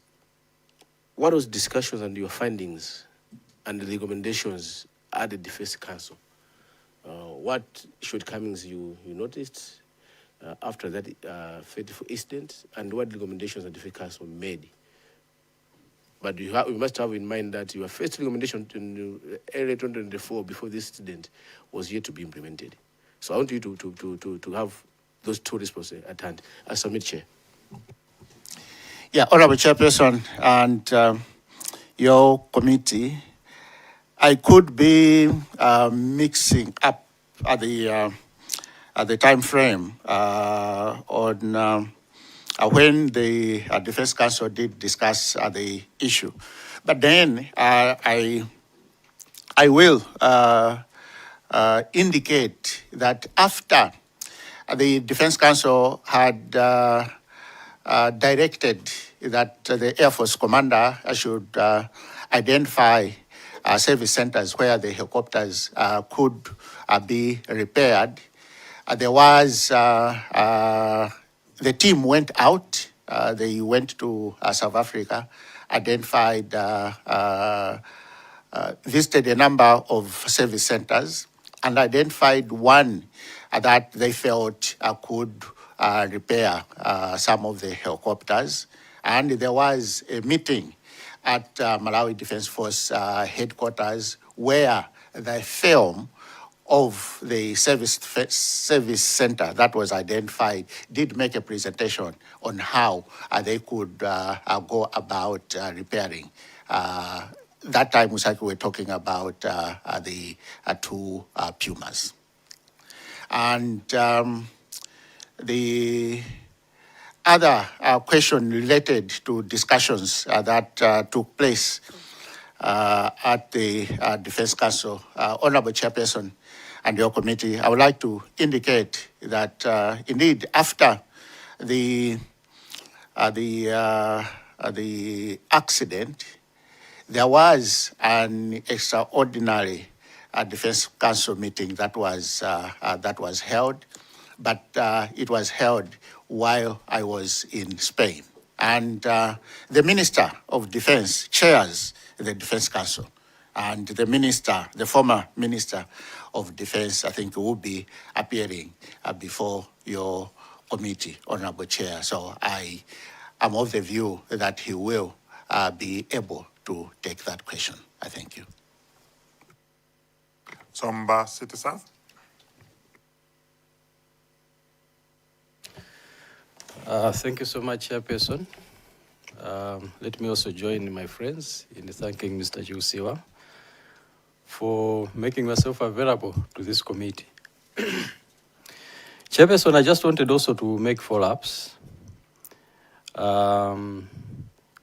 what was discussions and your findings and the recommendations at the Defense Council? What shortcomings you noticed after that fateful incident, and what recommendations the Defense Council made? But you must have in mind that your first recommendation in early 2024, before this incident, was yet to be implemented. So I want you to have those two responses at hand. I submit, Chair. Yeah, Honorable Chairperson and your committee, I could be mixing up at the time frame on when the Defense Council did discuss the issue. But then I will indicate that after the Defense Council had directed that the Air Force commander should identify service centers where the helicopters could be repaired. There was, the team went out, they went to South Africa, identified, visited a number of service centers, and identified one that they felt could repair some of the helicopters. And there was a meeting at Malawi Defense Force headquarters where the film of the service center that was identified did make a presentation on how they could go about repairing. That time, Musaki, we were talking about the two Pumas. And the other question related to discussions that took place at the Defense Council, Honorable Chairperson and your committee, I would like to indicate that indeed after the accident, there was an extraordinary Defense Council meeting that was held, but it was held while I was in Spain. And the Minister of Defense chairs the Defense Council. And the minister, the former Minister of Defense, I think will be appearing before your committee, Honorable Chair. So I am of the view that he will be able to take that question. I thank you. Somba City South. Thank you so much, Chairperson. Let me also join my friends in thanking Mr. Chiusiwa for making myself available to this committee. Chairperson, I just wanted also to make follow-ups to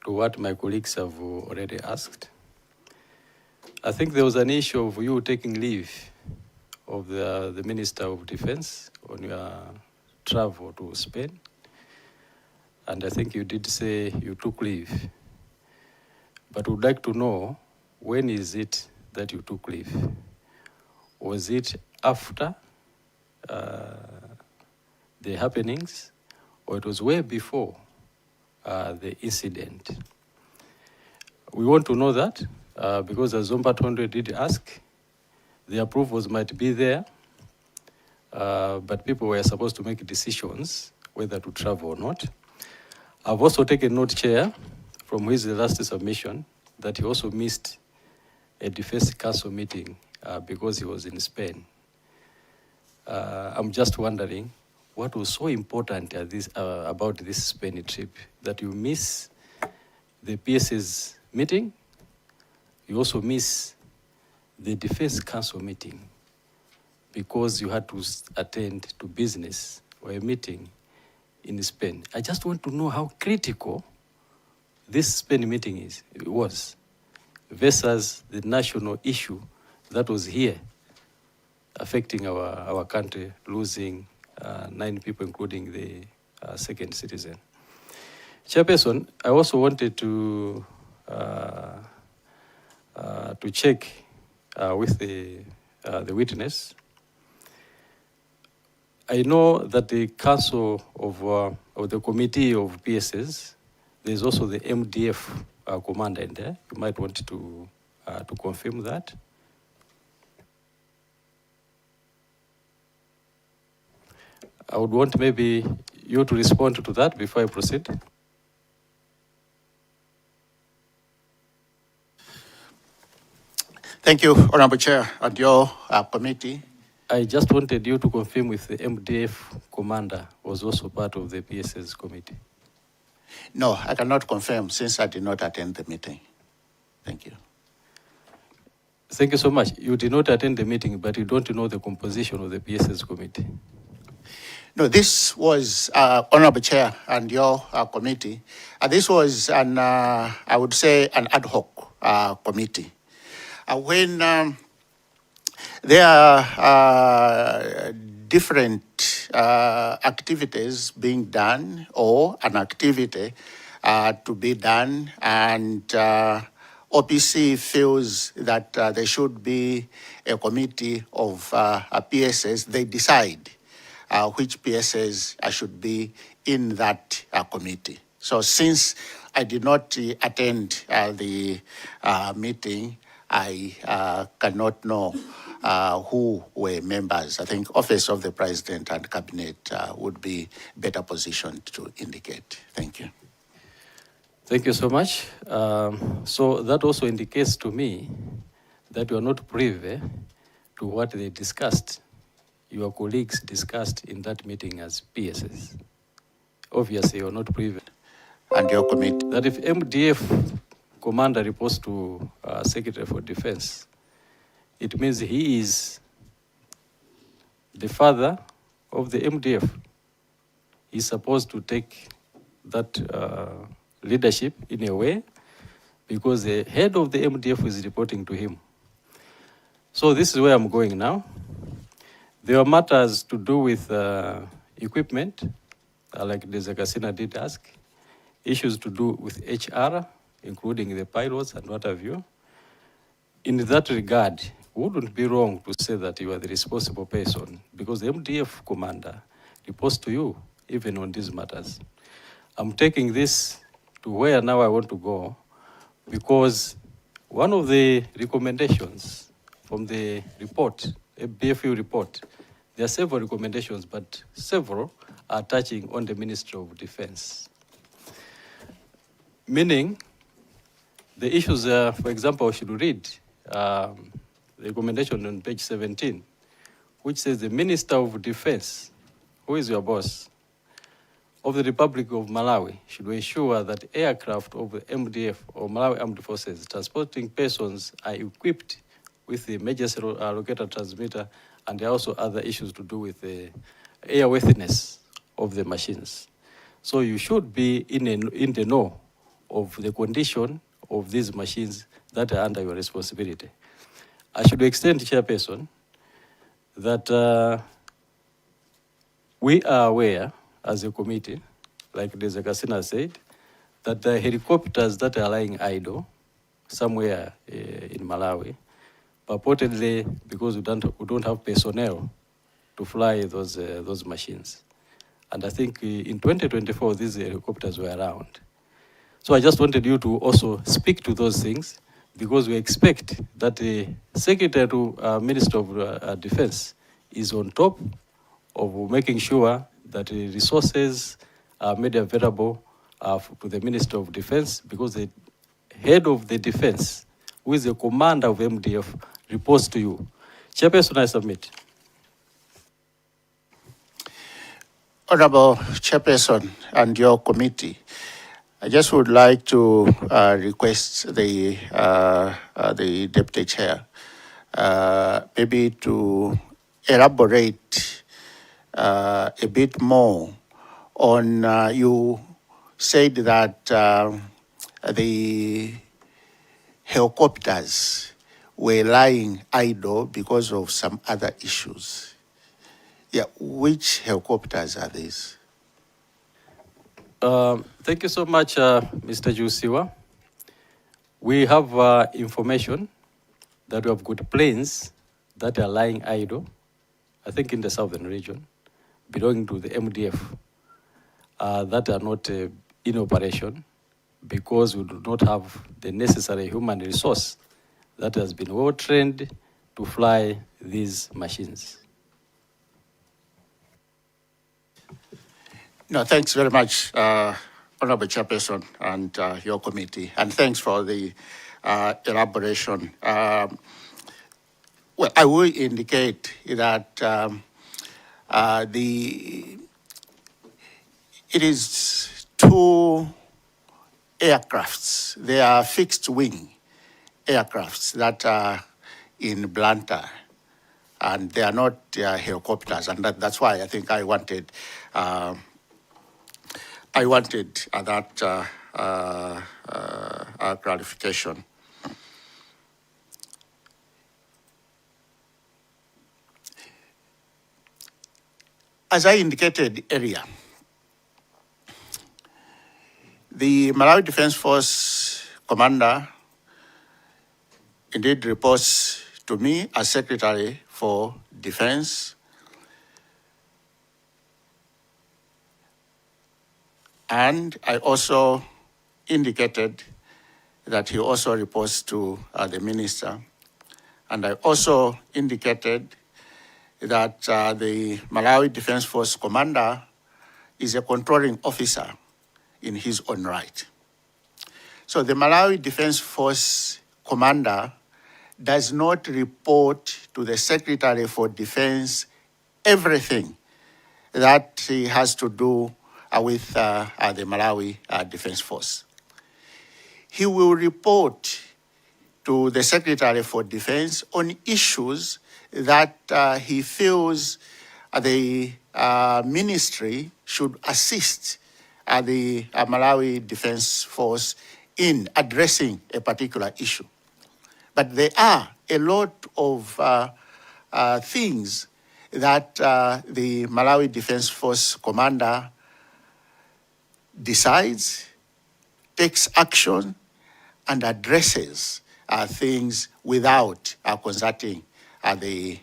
what my colleagues have already asked. I think there was an issue of you taking leave of the Minister of Defense on your travel to Spain. And I think you did say you took leave. But would like to know, when is it that you took leave? Was it after the happenings, or it was way before the incident? We want to know that because as Zomba Tonde did ask, the approvals might be there, but people were supposed to make decisions whether to travel or not. I've also taken note, Chair, from his last submission, that he also missed a Defense Council meeting because he was in Spain. I'm just wondering, what was so important about this Spain trip that you miss the PS's meeting? You also miss the Defense Council meeting because you had to attend to business or a meeting in Spain. I just want to know how critical this Spain meeting was versus the national issue that was here affecting our country, losing 9 people, including the second citizen. Chairperson, I also wanted to check with the witness. I know that the council of the committee of PSs, there's also the MDF commander in there. You might want to confirm that. I would want maybe you to respond to that before I proceed. Thank you, Honorable Chair, and your committee. I just wanted you to confirm if the MDF commander was also part of the PSS committee. No, I cannot confirm since I did not attend the meeting. Thank you. Thank you so much. You did not attend the meeting, but you don't know the composition of the PSS committee. No, this was, Honorable Chair and your committee, this was an, I would say, an ad hoc committee. When there are different activities being done or an activity to be done, and OPC feels that there should be a committee of PSs. They decide which PSs should be in that committee. So since I did not attend the meeting, I cannot know who were members. I think Office of the President and Cabinet would be better positioned to indicate. Thank you. Thank you so much. So that also indicates to me that you are not privy to what they discussed, your colleagues discussed in that meeting as PSs. Obviously, you are not privy. And your committee? That if MDF commander reports to Secretary for Defense, it means he is the father of the MDF. He's supposed to take that leadership in a way, because the head of the MDF is reporting to him. So this is where I'm going now. There are matters to do with equipment, like Desakasina did ask, issues to do with HR, including the pilots and what have you. In that regard, it wouldn't be wrong to say that you are the responsible person, because the MDF commander reports to you, even on these matters. I'm taking this to where now I want to go, because one of the recommendations from the report, a BFU report, there are several recommendations, but several are touching on the Ministry of Defense. Meaning, the issues, for example, I should read the recommendation on page 17, which says the Minister of Defense, who is your boss, of the Republic of Malawi should ensure that aircraft of the MDF or Malawi Armed Forces transporting persons are equipped with the emergency locator transmitter, and there are also other issues to do with the airworthiness of the machines. So you should be in the know of the condition of these machines that are under your responsibility. I should extend, Chairperson, that we are aware as a committee, like Desakasina said, that the helicopters that are lying idle somewhere in Malawi, purportedly because we don't have personnel to fly those machines. And I think in 2024, these helicopters were around. So I just wanted you to also speak to those things, because we expect that the Secretary to Minister of Defense is on top of making sure that the resources are made available to the Minister of Defense, because the head of the defense, who is the commander of MDF, reports to you. Chairperson, I submit. Honorable Chairperson and your committee, I just would like to request the Deputy Chair maybe to elaborate a bit more on, you said that the helicopters were lying idle because of some other issues. Yeah, which helicopters are these? Thank you so much, Mr. Chiusiwa. We have information that we have got planes that are lying idle, I think in the southern region, belonging to the MDF, that are not in operation because we do not have the necessary human resource that has been well trained to fly these machines. No, thanks very much, Honorable Chairperson and your committee, and thanks for the elaboration. Well, I will indicate that it is two aircrafts. They are fixed wing aircrafts that are in Blantyre, and they are not helicopters, and that's why I think I wanted that clarification. as I indicated earlier, the Malawi Defense Force commander indeed reports to me as Secretary for Defense, and I also indicated that he also reports to the minister, and I also indicated that the Malawi Defense Force commander is a controlling officer in his own right. So the Malawi Defense Force commander does not report to the Secretary for Defense everything that he has to do with the Malawi Defense Force. He will report to the Secretary for Defense on issues that he feels the ministry should assist the Malawi Defense Force in addressing a particular issue. But there are a lot of things that the Malawi Defense Force commander decides, takes action, and addresses things without consulting the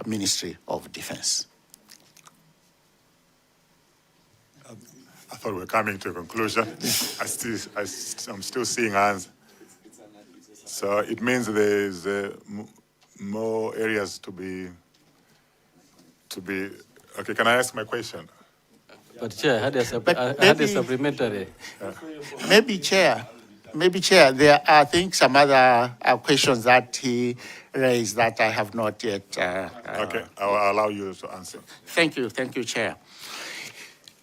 Ministry of Defense. I thought we were coming to a conclusion. I'm still seeing hands. So it means there's more areas to be. Okay, can I ask my question? But Chair, I had a supplementary. Maybe Chair, there are, I think, some other questions that he raised that I have not yet. Okay, I'll allow you to answer. Thank you, Chair.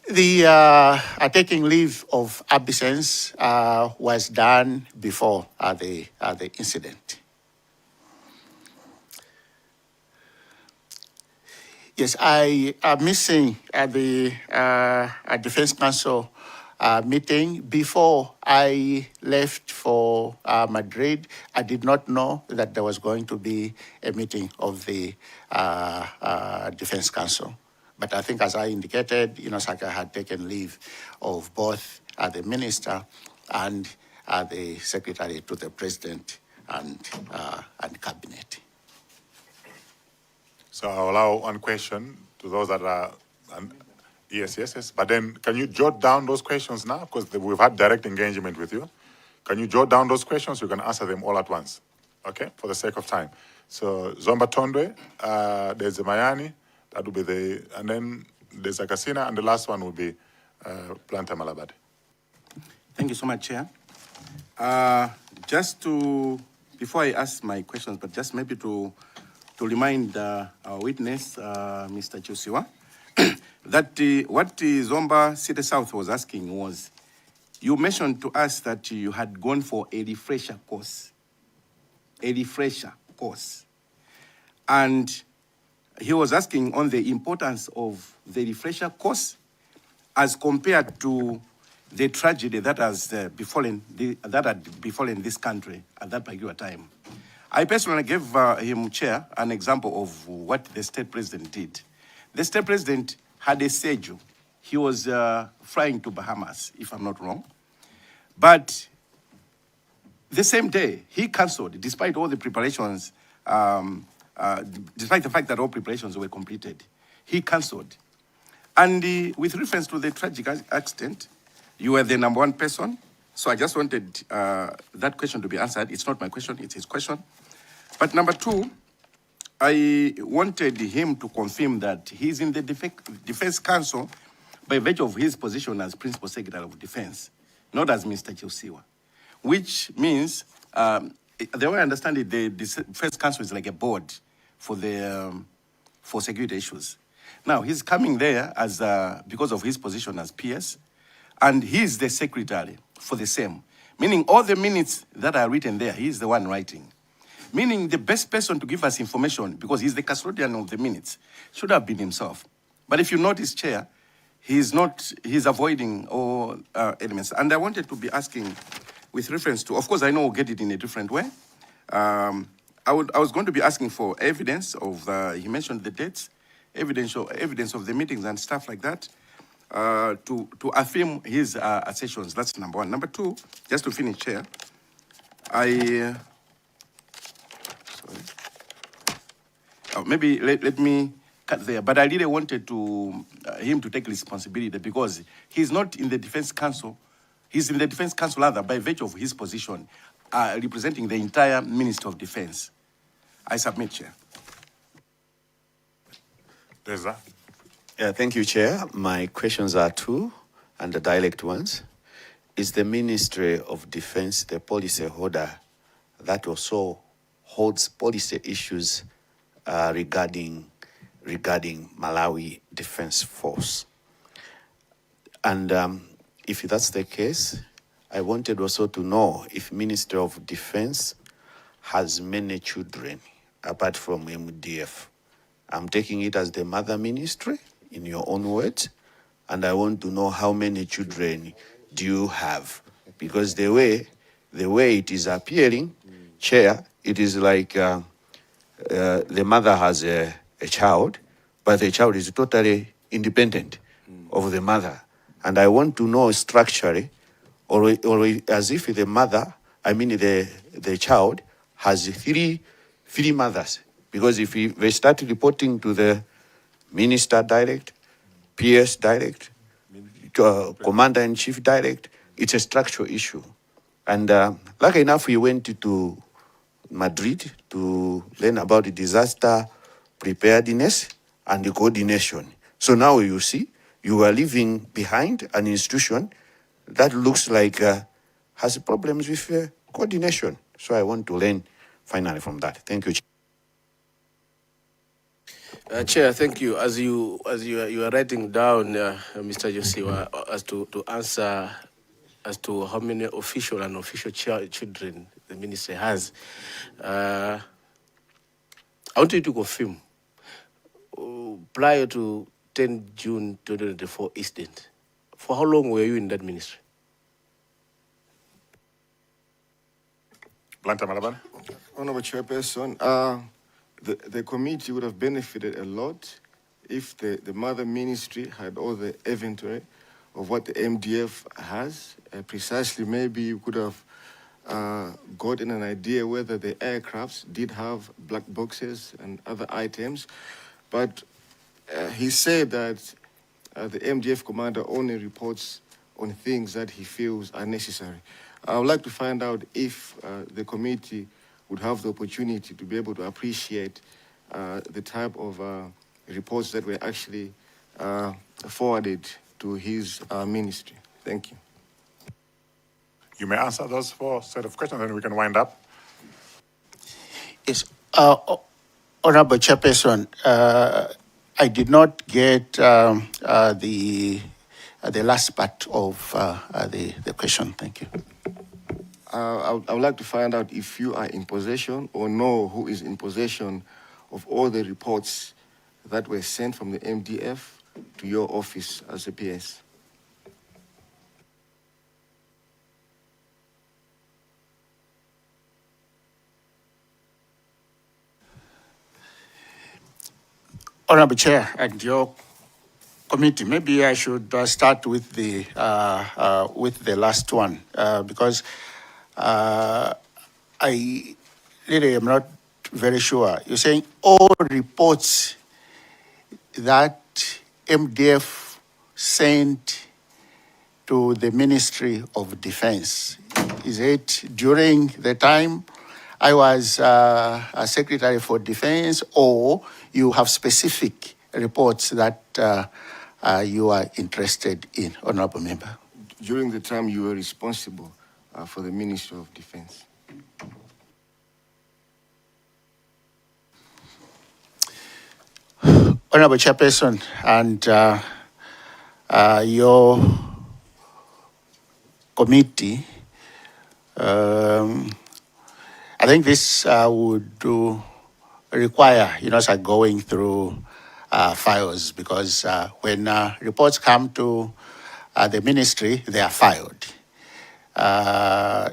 The taking leave of absence was done before the incident. Yes, I am missing the Defense Council meeting. Before I left for Madrid, I did not know that there was going to be a meeting of the Defense Council. But I think, as I indicated, Saka had taken leave of both the minister and the secretary to the president and cabinet. So I'll allow one question to those that are, yes. But then can you jot down those questions now? Because we've had direct engagement with you. Can you jot down those questions? You can answer them all at once, okay, for the sake of time. So Zomba Tondwe, there's the Mayani, that will be and then there's Akasina, and the last one will be Planta Malabad. Thank you so much, Chair. Before I ask my questions, but just maybe to remind our witness, Mr. Chiusiwa, that what Zomba City South was asking was, you mentioned to us that you had gone for a refresher course. And he was asking on the importance of the refresher course as compared to the tragedy that has befallen this country at that particular time. I personally gave him, Chair, an example of what the state president did. The state president had a schedule. He was flying to Bahamas, if I'm not wrong. But the same day, he canceled, despite all the preparations, despite the fact that all preparations were completed. He canceled. And with reference to the tragic accident, you were the number one person. So I just wanted that question to be answered. It's not my question, it's his question. But number two, I wanted him to confirm that he's in the Defense Council by virtue of his position as Principal Secretary of Defense, not as Mr. Chiusiwa, which means, the way I understand it, the Defense Council is like a board for security issues. Now, he's coming there as because of his position as PS, and he's the secretary for the same, meaning all the minutes that are written there, he's the one writing. Meaning the best person to give us information, because he's the custodian of the minutes, should have been himself. But if you notice, Chair, he's avoiding all elements. And I wanted to be asking with reference to, of course, I know we'll get it in a different way. I was going to be asking for evidence of, he mentioned the dates, evidence of the meetings and stuff like that, to affirm his assertions. That's number one. Number two, just to finish, Chair, maybe let me cut there, but I really wanted to him to take responsibility because he's not in the Defense Council. He's in the Defense Council rather by virtue of his position, representing the entire Ministry of Defense. I submit, Chair. Thank you, Chair. My questions are two, and the direct ones. Is the Ministry of Defense the policy holder that also holds policy issues regarding Malawi Defense Force? And if that's the case, I wanted also to know if Ministry of Defense has many children apart from MDF. I'm taking it as the mother ministry, in your own words, and I want to know how many children do you have? Because the way it is appearing, Chair, it is like the mother has a child, but the child is totally independent of the mother. And I want to know structurally, or as if the mother, the child has three mothers. Because if they start reporting to the minister direct, PS direct, commander-in-chief direct, it's a structural issue. And lucky enough, we went to Madrid to learn about the disaster preparedness and the coordination. So now you see, you are leaving behind an institution that looks like has problems with coordination. So I want to learn finally from that. Thank you. Chair, thank you. As you are writing down, Mr. Chiusiwa, as to answer as to how many official and unofficial children the ministry has, I want you to confirm, prior to 10 June 2024 incident, for how long were you in that ministry? Honorable Chairperson, the committee would have benefited a lot if the mother ministry had all the inventory of what the MDF has. Precisely, maybe you could have gotten an idea whether the aircrafts did have black boxes and other items. But he said that the MDF commander only reports on things that he feels are necessary. I would like to find out if the committee would have the opportunity to be able to appreciate the type of reports that were actually forwarded to his ministry. Thank you. You may answer those four set of questions, and we can wind up. Yes, Honorable Chairperson, I did not get the last part of the question. Thank you. I would like to find out if you are in possession or know who is in possession of all the reports that were sent from the MDF to your office as a PS. Honorable Chair and your committee, maybe I should start with the last one because I really am not very sure. You're saying all reports that MDF sent to the Ministry of Defense, is it during the time I was a Secretary for Defense, or you have specific reports that you are interested in, Honorable Member? During the time you were responsible for the Ministry of Defense. Honorable Chairperson and your committee, I think this would require, start going through files because when reports come to the ministry, they are filed.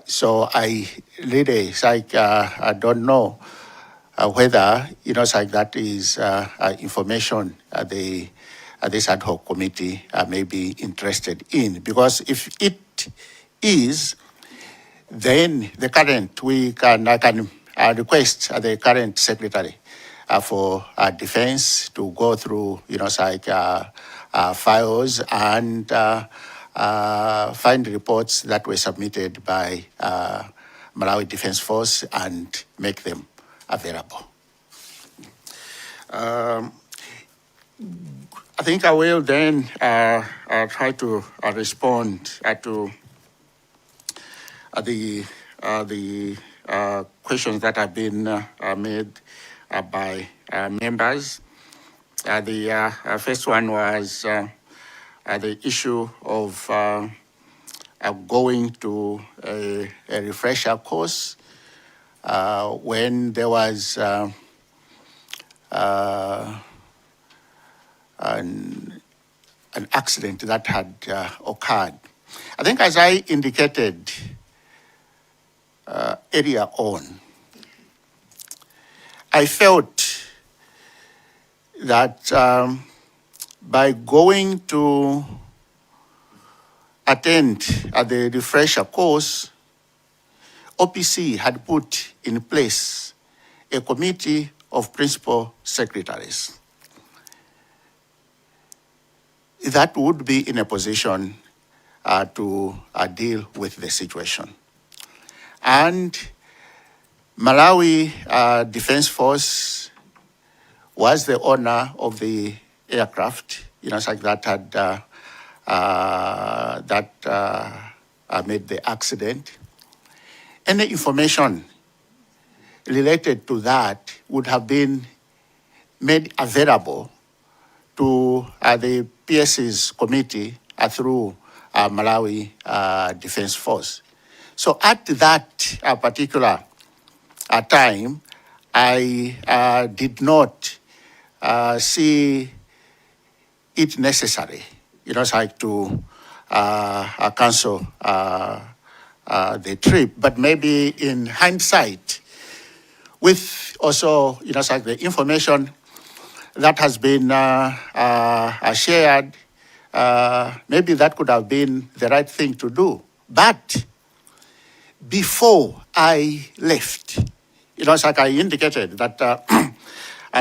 So I really, I don't know whether, like that is information this ad hoc committee may be interested in. Because if it is, then I can request the current secretary for defense to go through, files and find reports that were submitted by Malawi Defense Force and make them available. I think I will then try to respond to the questions that have been made by members. The first one was the issue of going to a refresher course when there was an accident that had occurred. I think, as I indicated earlier on, I felt that by going to attend the refresher course, OPC had put in place a committee of principal secretaries that would be in a position to deal with the situation. And Malawi Defense Force was the owner of the aircraft, like that had made the accident. Any information related to that would have been made available to the PS's committee through Malawi Defense Force. So at that particular time, I did not see it necessary, to cancel the trip. But maybe in hindsight, with also, the information that has been shared, maybe that could have been the right thing to do. But before I left, like I indicated that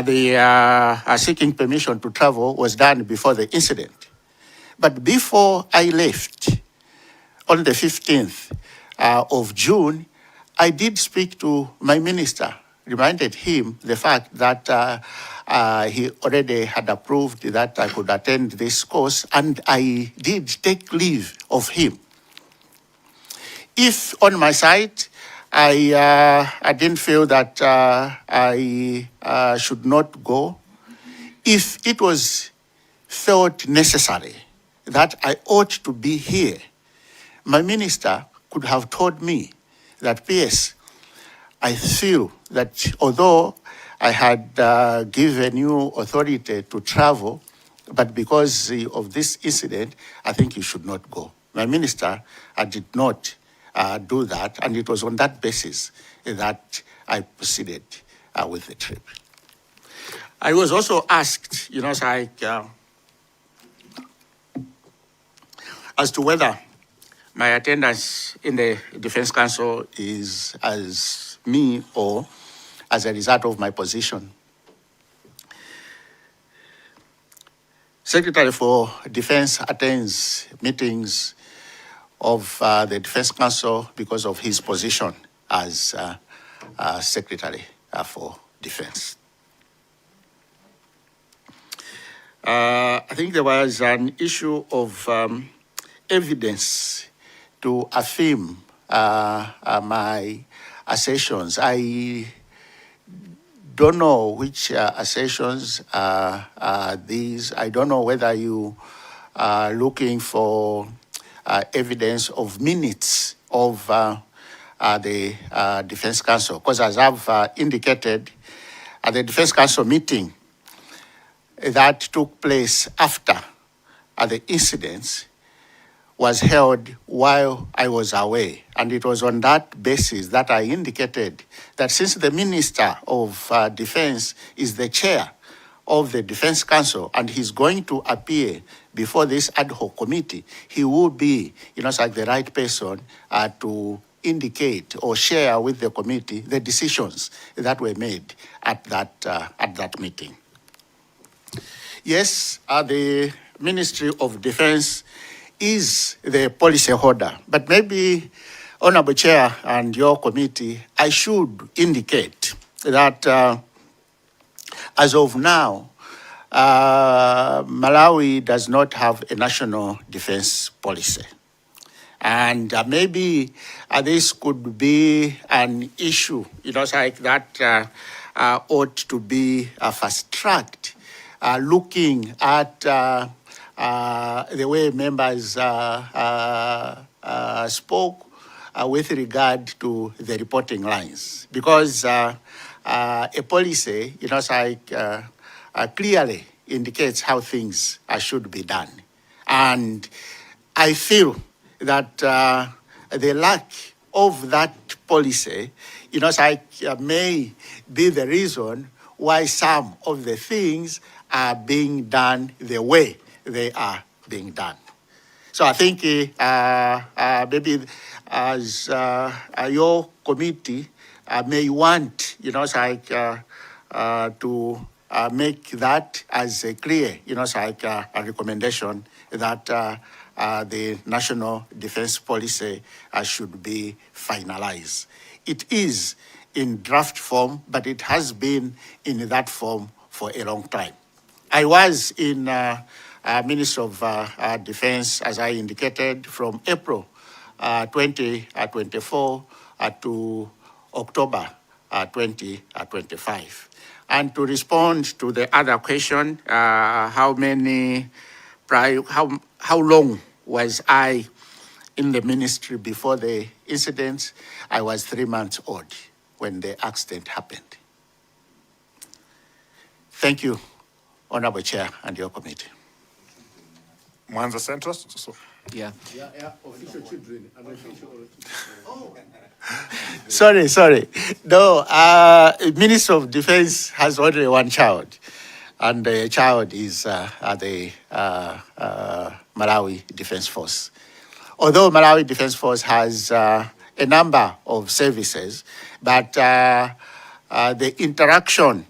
the seeking permission to travel was done before the incident. But before I left, on the 15th of June, I did speak to my minister, reminded him the fact that he already had approved that I could attend this course, and I did take leave of him. If on my side, I didn't feel that I should not go, if it was felt necessary that I ought to be here, my minister could have told me that, PS, I feel that although I had given you authority to travel, but because of this incident, I think you should not go. My minister did not do that, and it was on that basis that I proceeded with the trip. I was also asked, as to whether my attendance in the Defense Council is as me or as a result of my position. Secretary for Defense attends meetings of the Defense Council because of his position as Secretary for Defense. I think there was an issue of evidence to affirm my assertions. I don't know which assertions are these. I don't know whether you are looking for evidence of minutes of the Defense Council, because as I've indicated, at the Defense Council meeting that took place after the incidents was held while I was away. And it was on that basis that I indicated that since the Minister of Defense is the chair of the Defense Council and he's going to appear before this ad hoc committee, he will be, like the right person to indicate or share with the committee the decisions that were made at that meeting. Yes, the Ministry of Defense is the policy holder, but maybe, Honorable Chair and your committee, I should indicate that as of now, Malawi does not have a national defense policy. And maybe this could be an issue, like that ought to be fast-tracked, looking at the way members spoke with regard to the reporting lines. Because a policy, clearly indicates how things should be done. And I feel that the lack of that policy, may be the reason why some of the things are being done the way they are being done. So I think maybe as your committee may want, to make that as a clear, a recommendation that the national defense policy should be finalized. It is in draft form, but it has been in that form for a long time. I was in Ministry of Defense, as I indicated, from April 2024 to October 2025. And to respond to the other question, how long was I in the ministry before the incident? I was 3 months old when the accident happened. Thank you, Honorable Chair and your committee. Mwanza Central? Yeah. Official children. Sorry. No, Minister of Defense has only one child, and the child is the Malawi Defense Force. Although Malawi Defense Force has a number of services, but the interaction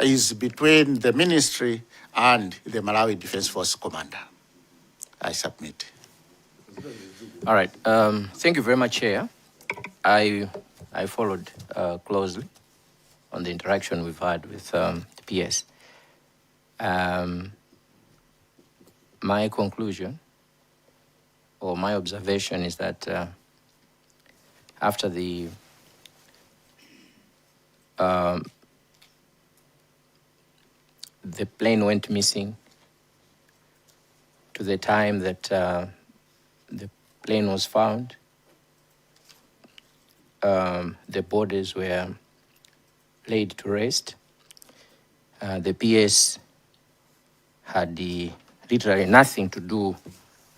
is between the ministry and the Malawi Defense Force commander. I submit. All right. Thank you very much, Chair. I followed closely on the interaction we've had with the PS. My conclusion or my observation is that after the plane went missing to the time that the plane was found, the bodies were laid to rest. The PS had literally nothing to do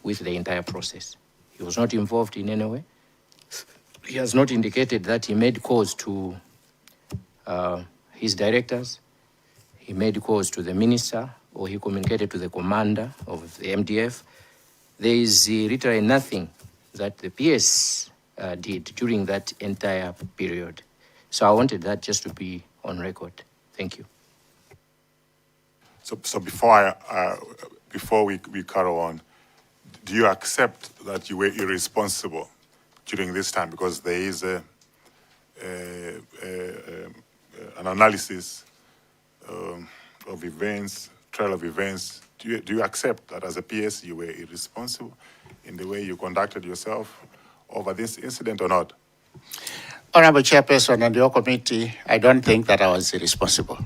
with the entire process. He was not involved in any way. He has not indicated that he made calls to his directors. He made calls to the minister, or he communicated to the commander of the MDF. There is literally nothing that the PS did during that entire period. So I wanted that just to be on record. Thank you. So before we carry on, do you accept that you were irresponsible during this time? Because there is an analysis of events, trail of events. Do you accept that as a PS you were irresponsible in the way you conducted yourself over this incident or not? Honorable Chairperson and your committee, I don't think that I was irresponsible.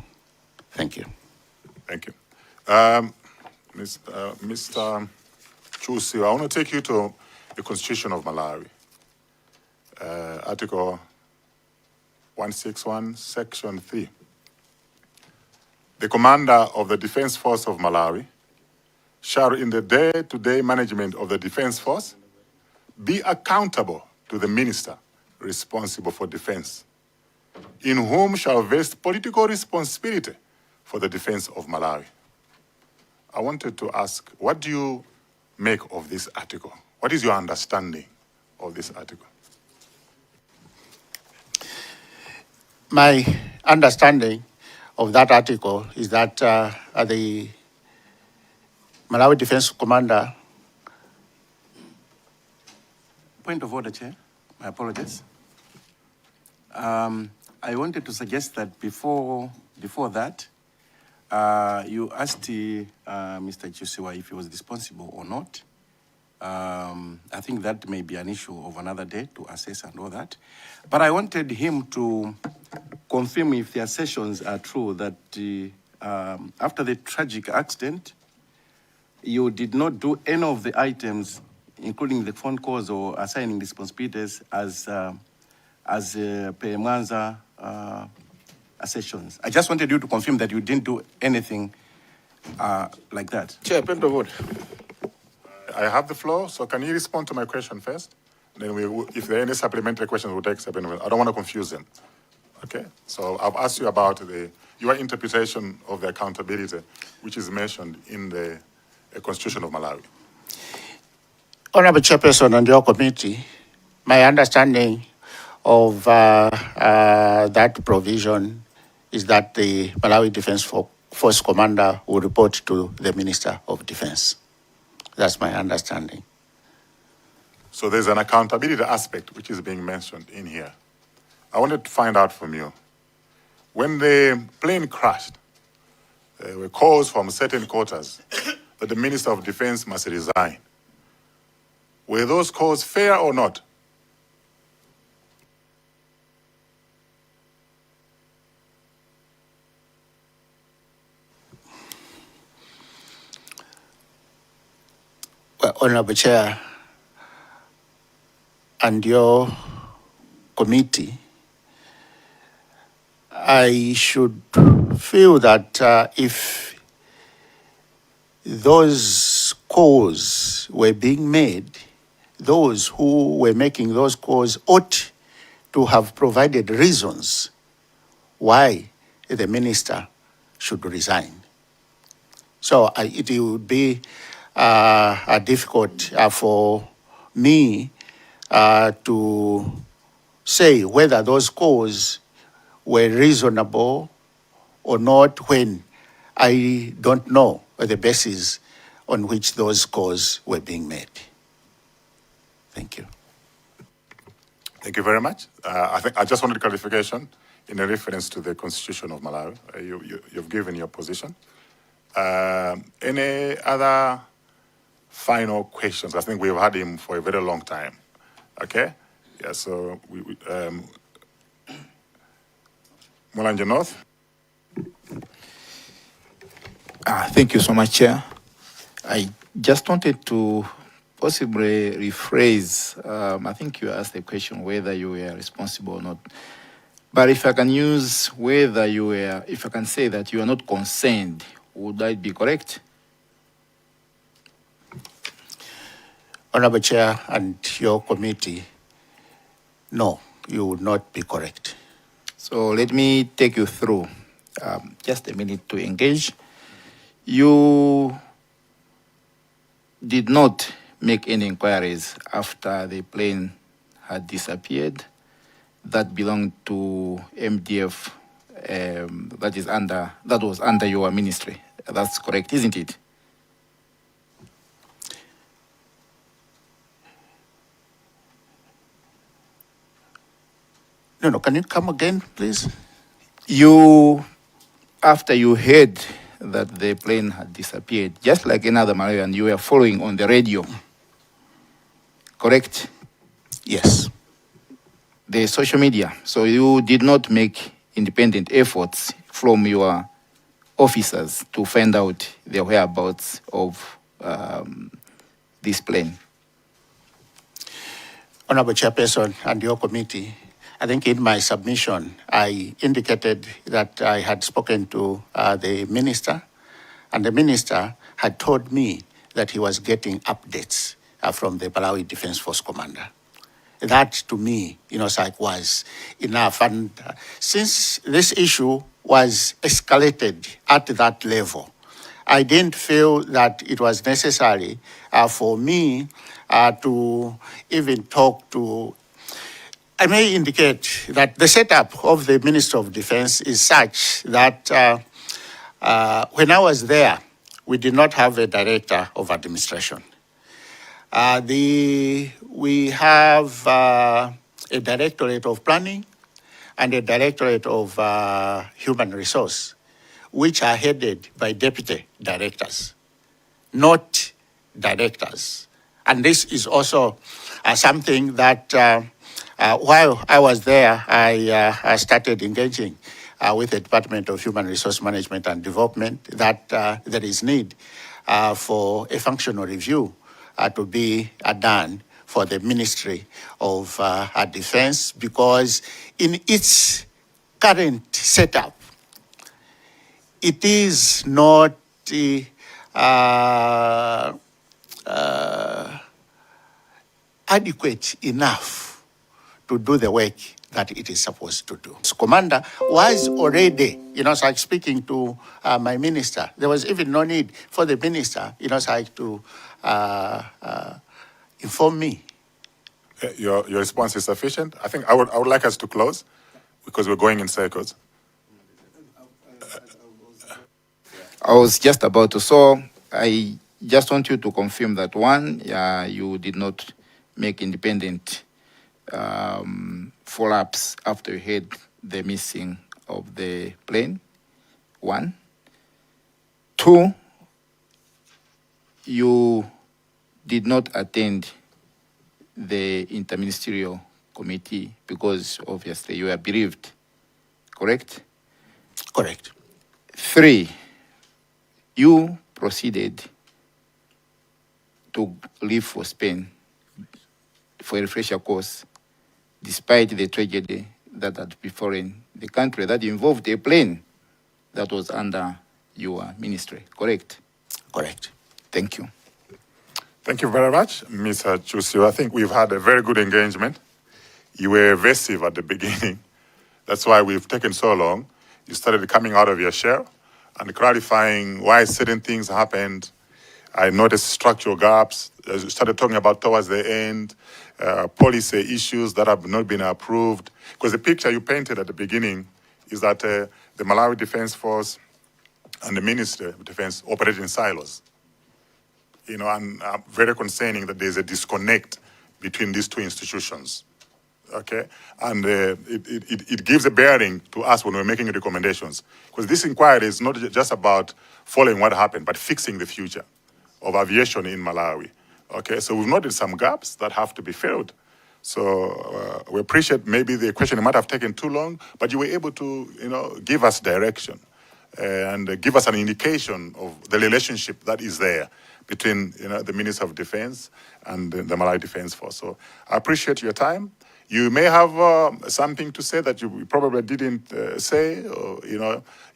Thank you. Thank you. Mr. Chiusiwa, I want to take you to the Constitution of Malawi, Article 161, Section 3. The commander of the Defense Force of Malawi shall, in the day-to-day management of the Defense Force, be accountable to the minister responsible for defense, in whom shall vest political responsibility for the defense of Malawi. I wanted to ask, what do you make of this article? What is your understanding of this article? My understanding of that article is that the Malawi Defense Commander. Point of order, Chair. My apologies. I wanted to suggest that before that, you asked Mr. Chiusiwa if he was responsible or not. I think that may be an issue of another day to assess and all that. But I wanted him to confirm if the assertions are true that after the tragic accident, you did not do any of the items, including the phone calls or assigning responsibilities as per Mwanza assertions. I just wanted you to confirm that you didn't do anything like that. Chair, point of order. I have the floor, so can you respond to my question first? Then if there are any supplementary questions, we'll take supplementary. I don't want to confuse them. Okay? So I've asked you about your interpretation of the accountability, which is mentioned in the Constitution of Malawi. Honorable Chairperson and your committee, my understanding of that provision is that the Malawi Defense Force Commander will report to the Minister of Defense. That's my understanding. So there's an accountability aspect which is being mentioned in here. I wanted to find out from you, when the plane crashed, there were calls from certain quarters that the Minister of Defense must resign. Were those calls fair or not? Well, Honorable Chair, and your committee, I should feel that if those calls were being made, those who were making those calls ought to have provided reasons why the minister should resign. So it would be difficult for me to say whether those calls were reasonable or not when I don't know the basis on which those calls were being made. Thank you. Thank you very much. I just wanted clarification in a reference to the Constitution of Malawi. You've given your position. Any other final questions? I think we've had him for a very long time. Okay? Yeah, so Mulanje North. Thank you so much, Chair. I just wanted to possibly rephrase. I think you asked the question whether you were responsible or not. But if I can use whether you were, if I can say that you are not concerned, would that be correct? Honorable Chair and your committee, no, you would not be correct. So let me take you through. Just a minute to engage. You did not make any inquiries after the plane had disappeared. That belonged to MDF. That was under your ministry. That's correct, isn't it? No, can you come again, please? After you heard that the plane had disappeared, just like another Malawian, you were following on the radio, correct? Yes. The social media. So you did not make independent efforts from your officers to find out the whereabouts of this plane. Honorable Chairperson and your committee, I think in my submission, I indicated that I had spoken to the minister, and the minister had told me that he was getting updates from the Malawi Defense Force commander. That, to me, was enough. And since this issue was escalated at that level, I didn't feel that it was necessary for me to even talk to. I may indicate that the setup of the Ministry of Defense is such that when I was there, we did not have a director of administration. We have a directorate of planning and a directorate of human resource, which are headed by deputy directors, not directors. And this is also something that while I was there, I started engaging with the Department of Human Resource Management and Development that there is need for a functional review to be done for the Ministry of Defense, because in its current setup, it is not adequate enough to do the work that it is supposed to do. Commander was already, speaking to my minister. There was even no need for the minister, to inform me. Your response is sufficient. I think I would like us to close because we're going in circles. I was just about to. So I just want you to confirm that one, you did not make independent follow-ups after you heard the missing of the plane. 1. 2, you did not attend the interministerial committee because obviously you were bereaved, correct? Correct. 3, you proceeded to leave for Spain for a refresher course, despite the tragedy that had befallen the country that involved a plane that was under your ministry, correct? Correct. Thank you. Thank you very much, Mr. Chiusiwa. I think we've had a very good engagement. You were evasive at the beginning. That's why we've taken so long. You started coming out of your shell and clarifying why certain things happened. I noticed structural gaps. As you started talking about towards the end, policy issues that have not been approved. Because the picture you painted at the beginning is that the Malawi Defense Force and the Ministry of Defense operate in silos. And very concerning that there's a disconnect between these two institutions. Okay, and it gives a bearing to us when we're making recommendations, because this inquiry is not just about following what happened, but fixing the future of aviation in Malawi. Okay, so we've noted some gaps that have to be filled. So we appreciate maybe the question might have taken too long, but you were able to, give us direction and give us an indication of the relationship that is there between, the Minister of Defense and the Malawi Defense Force. So I appreciate your time. You may have something to say that you probably didn't say, or,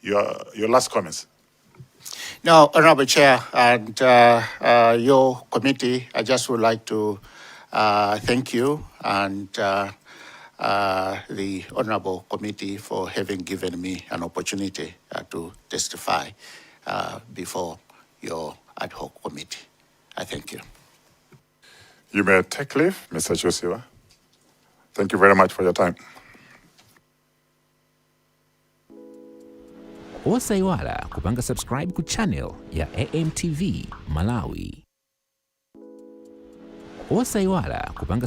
your last comments. No, Honorable Chair and your committee, I just would like to thank you and the Honorable Committee for having given me an opportunity to testify before your Ad Hoc Committee. I thank you. You may take leave, Mr. Chiusiwa. Thank you very much for your time. Osaiwala kupanga subscribe ku channel ya AMTV Malawi. Osaiwala kupanga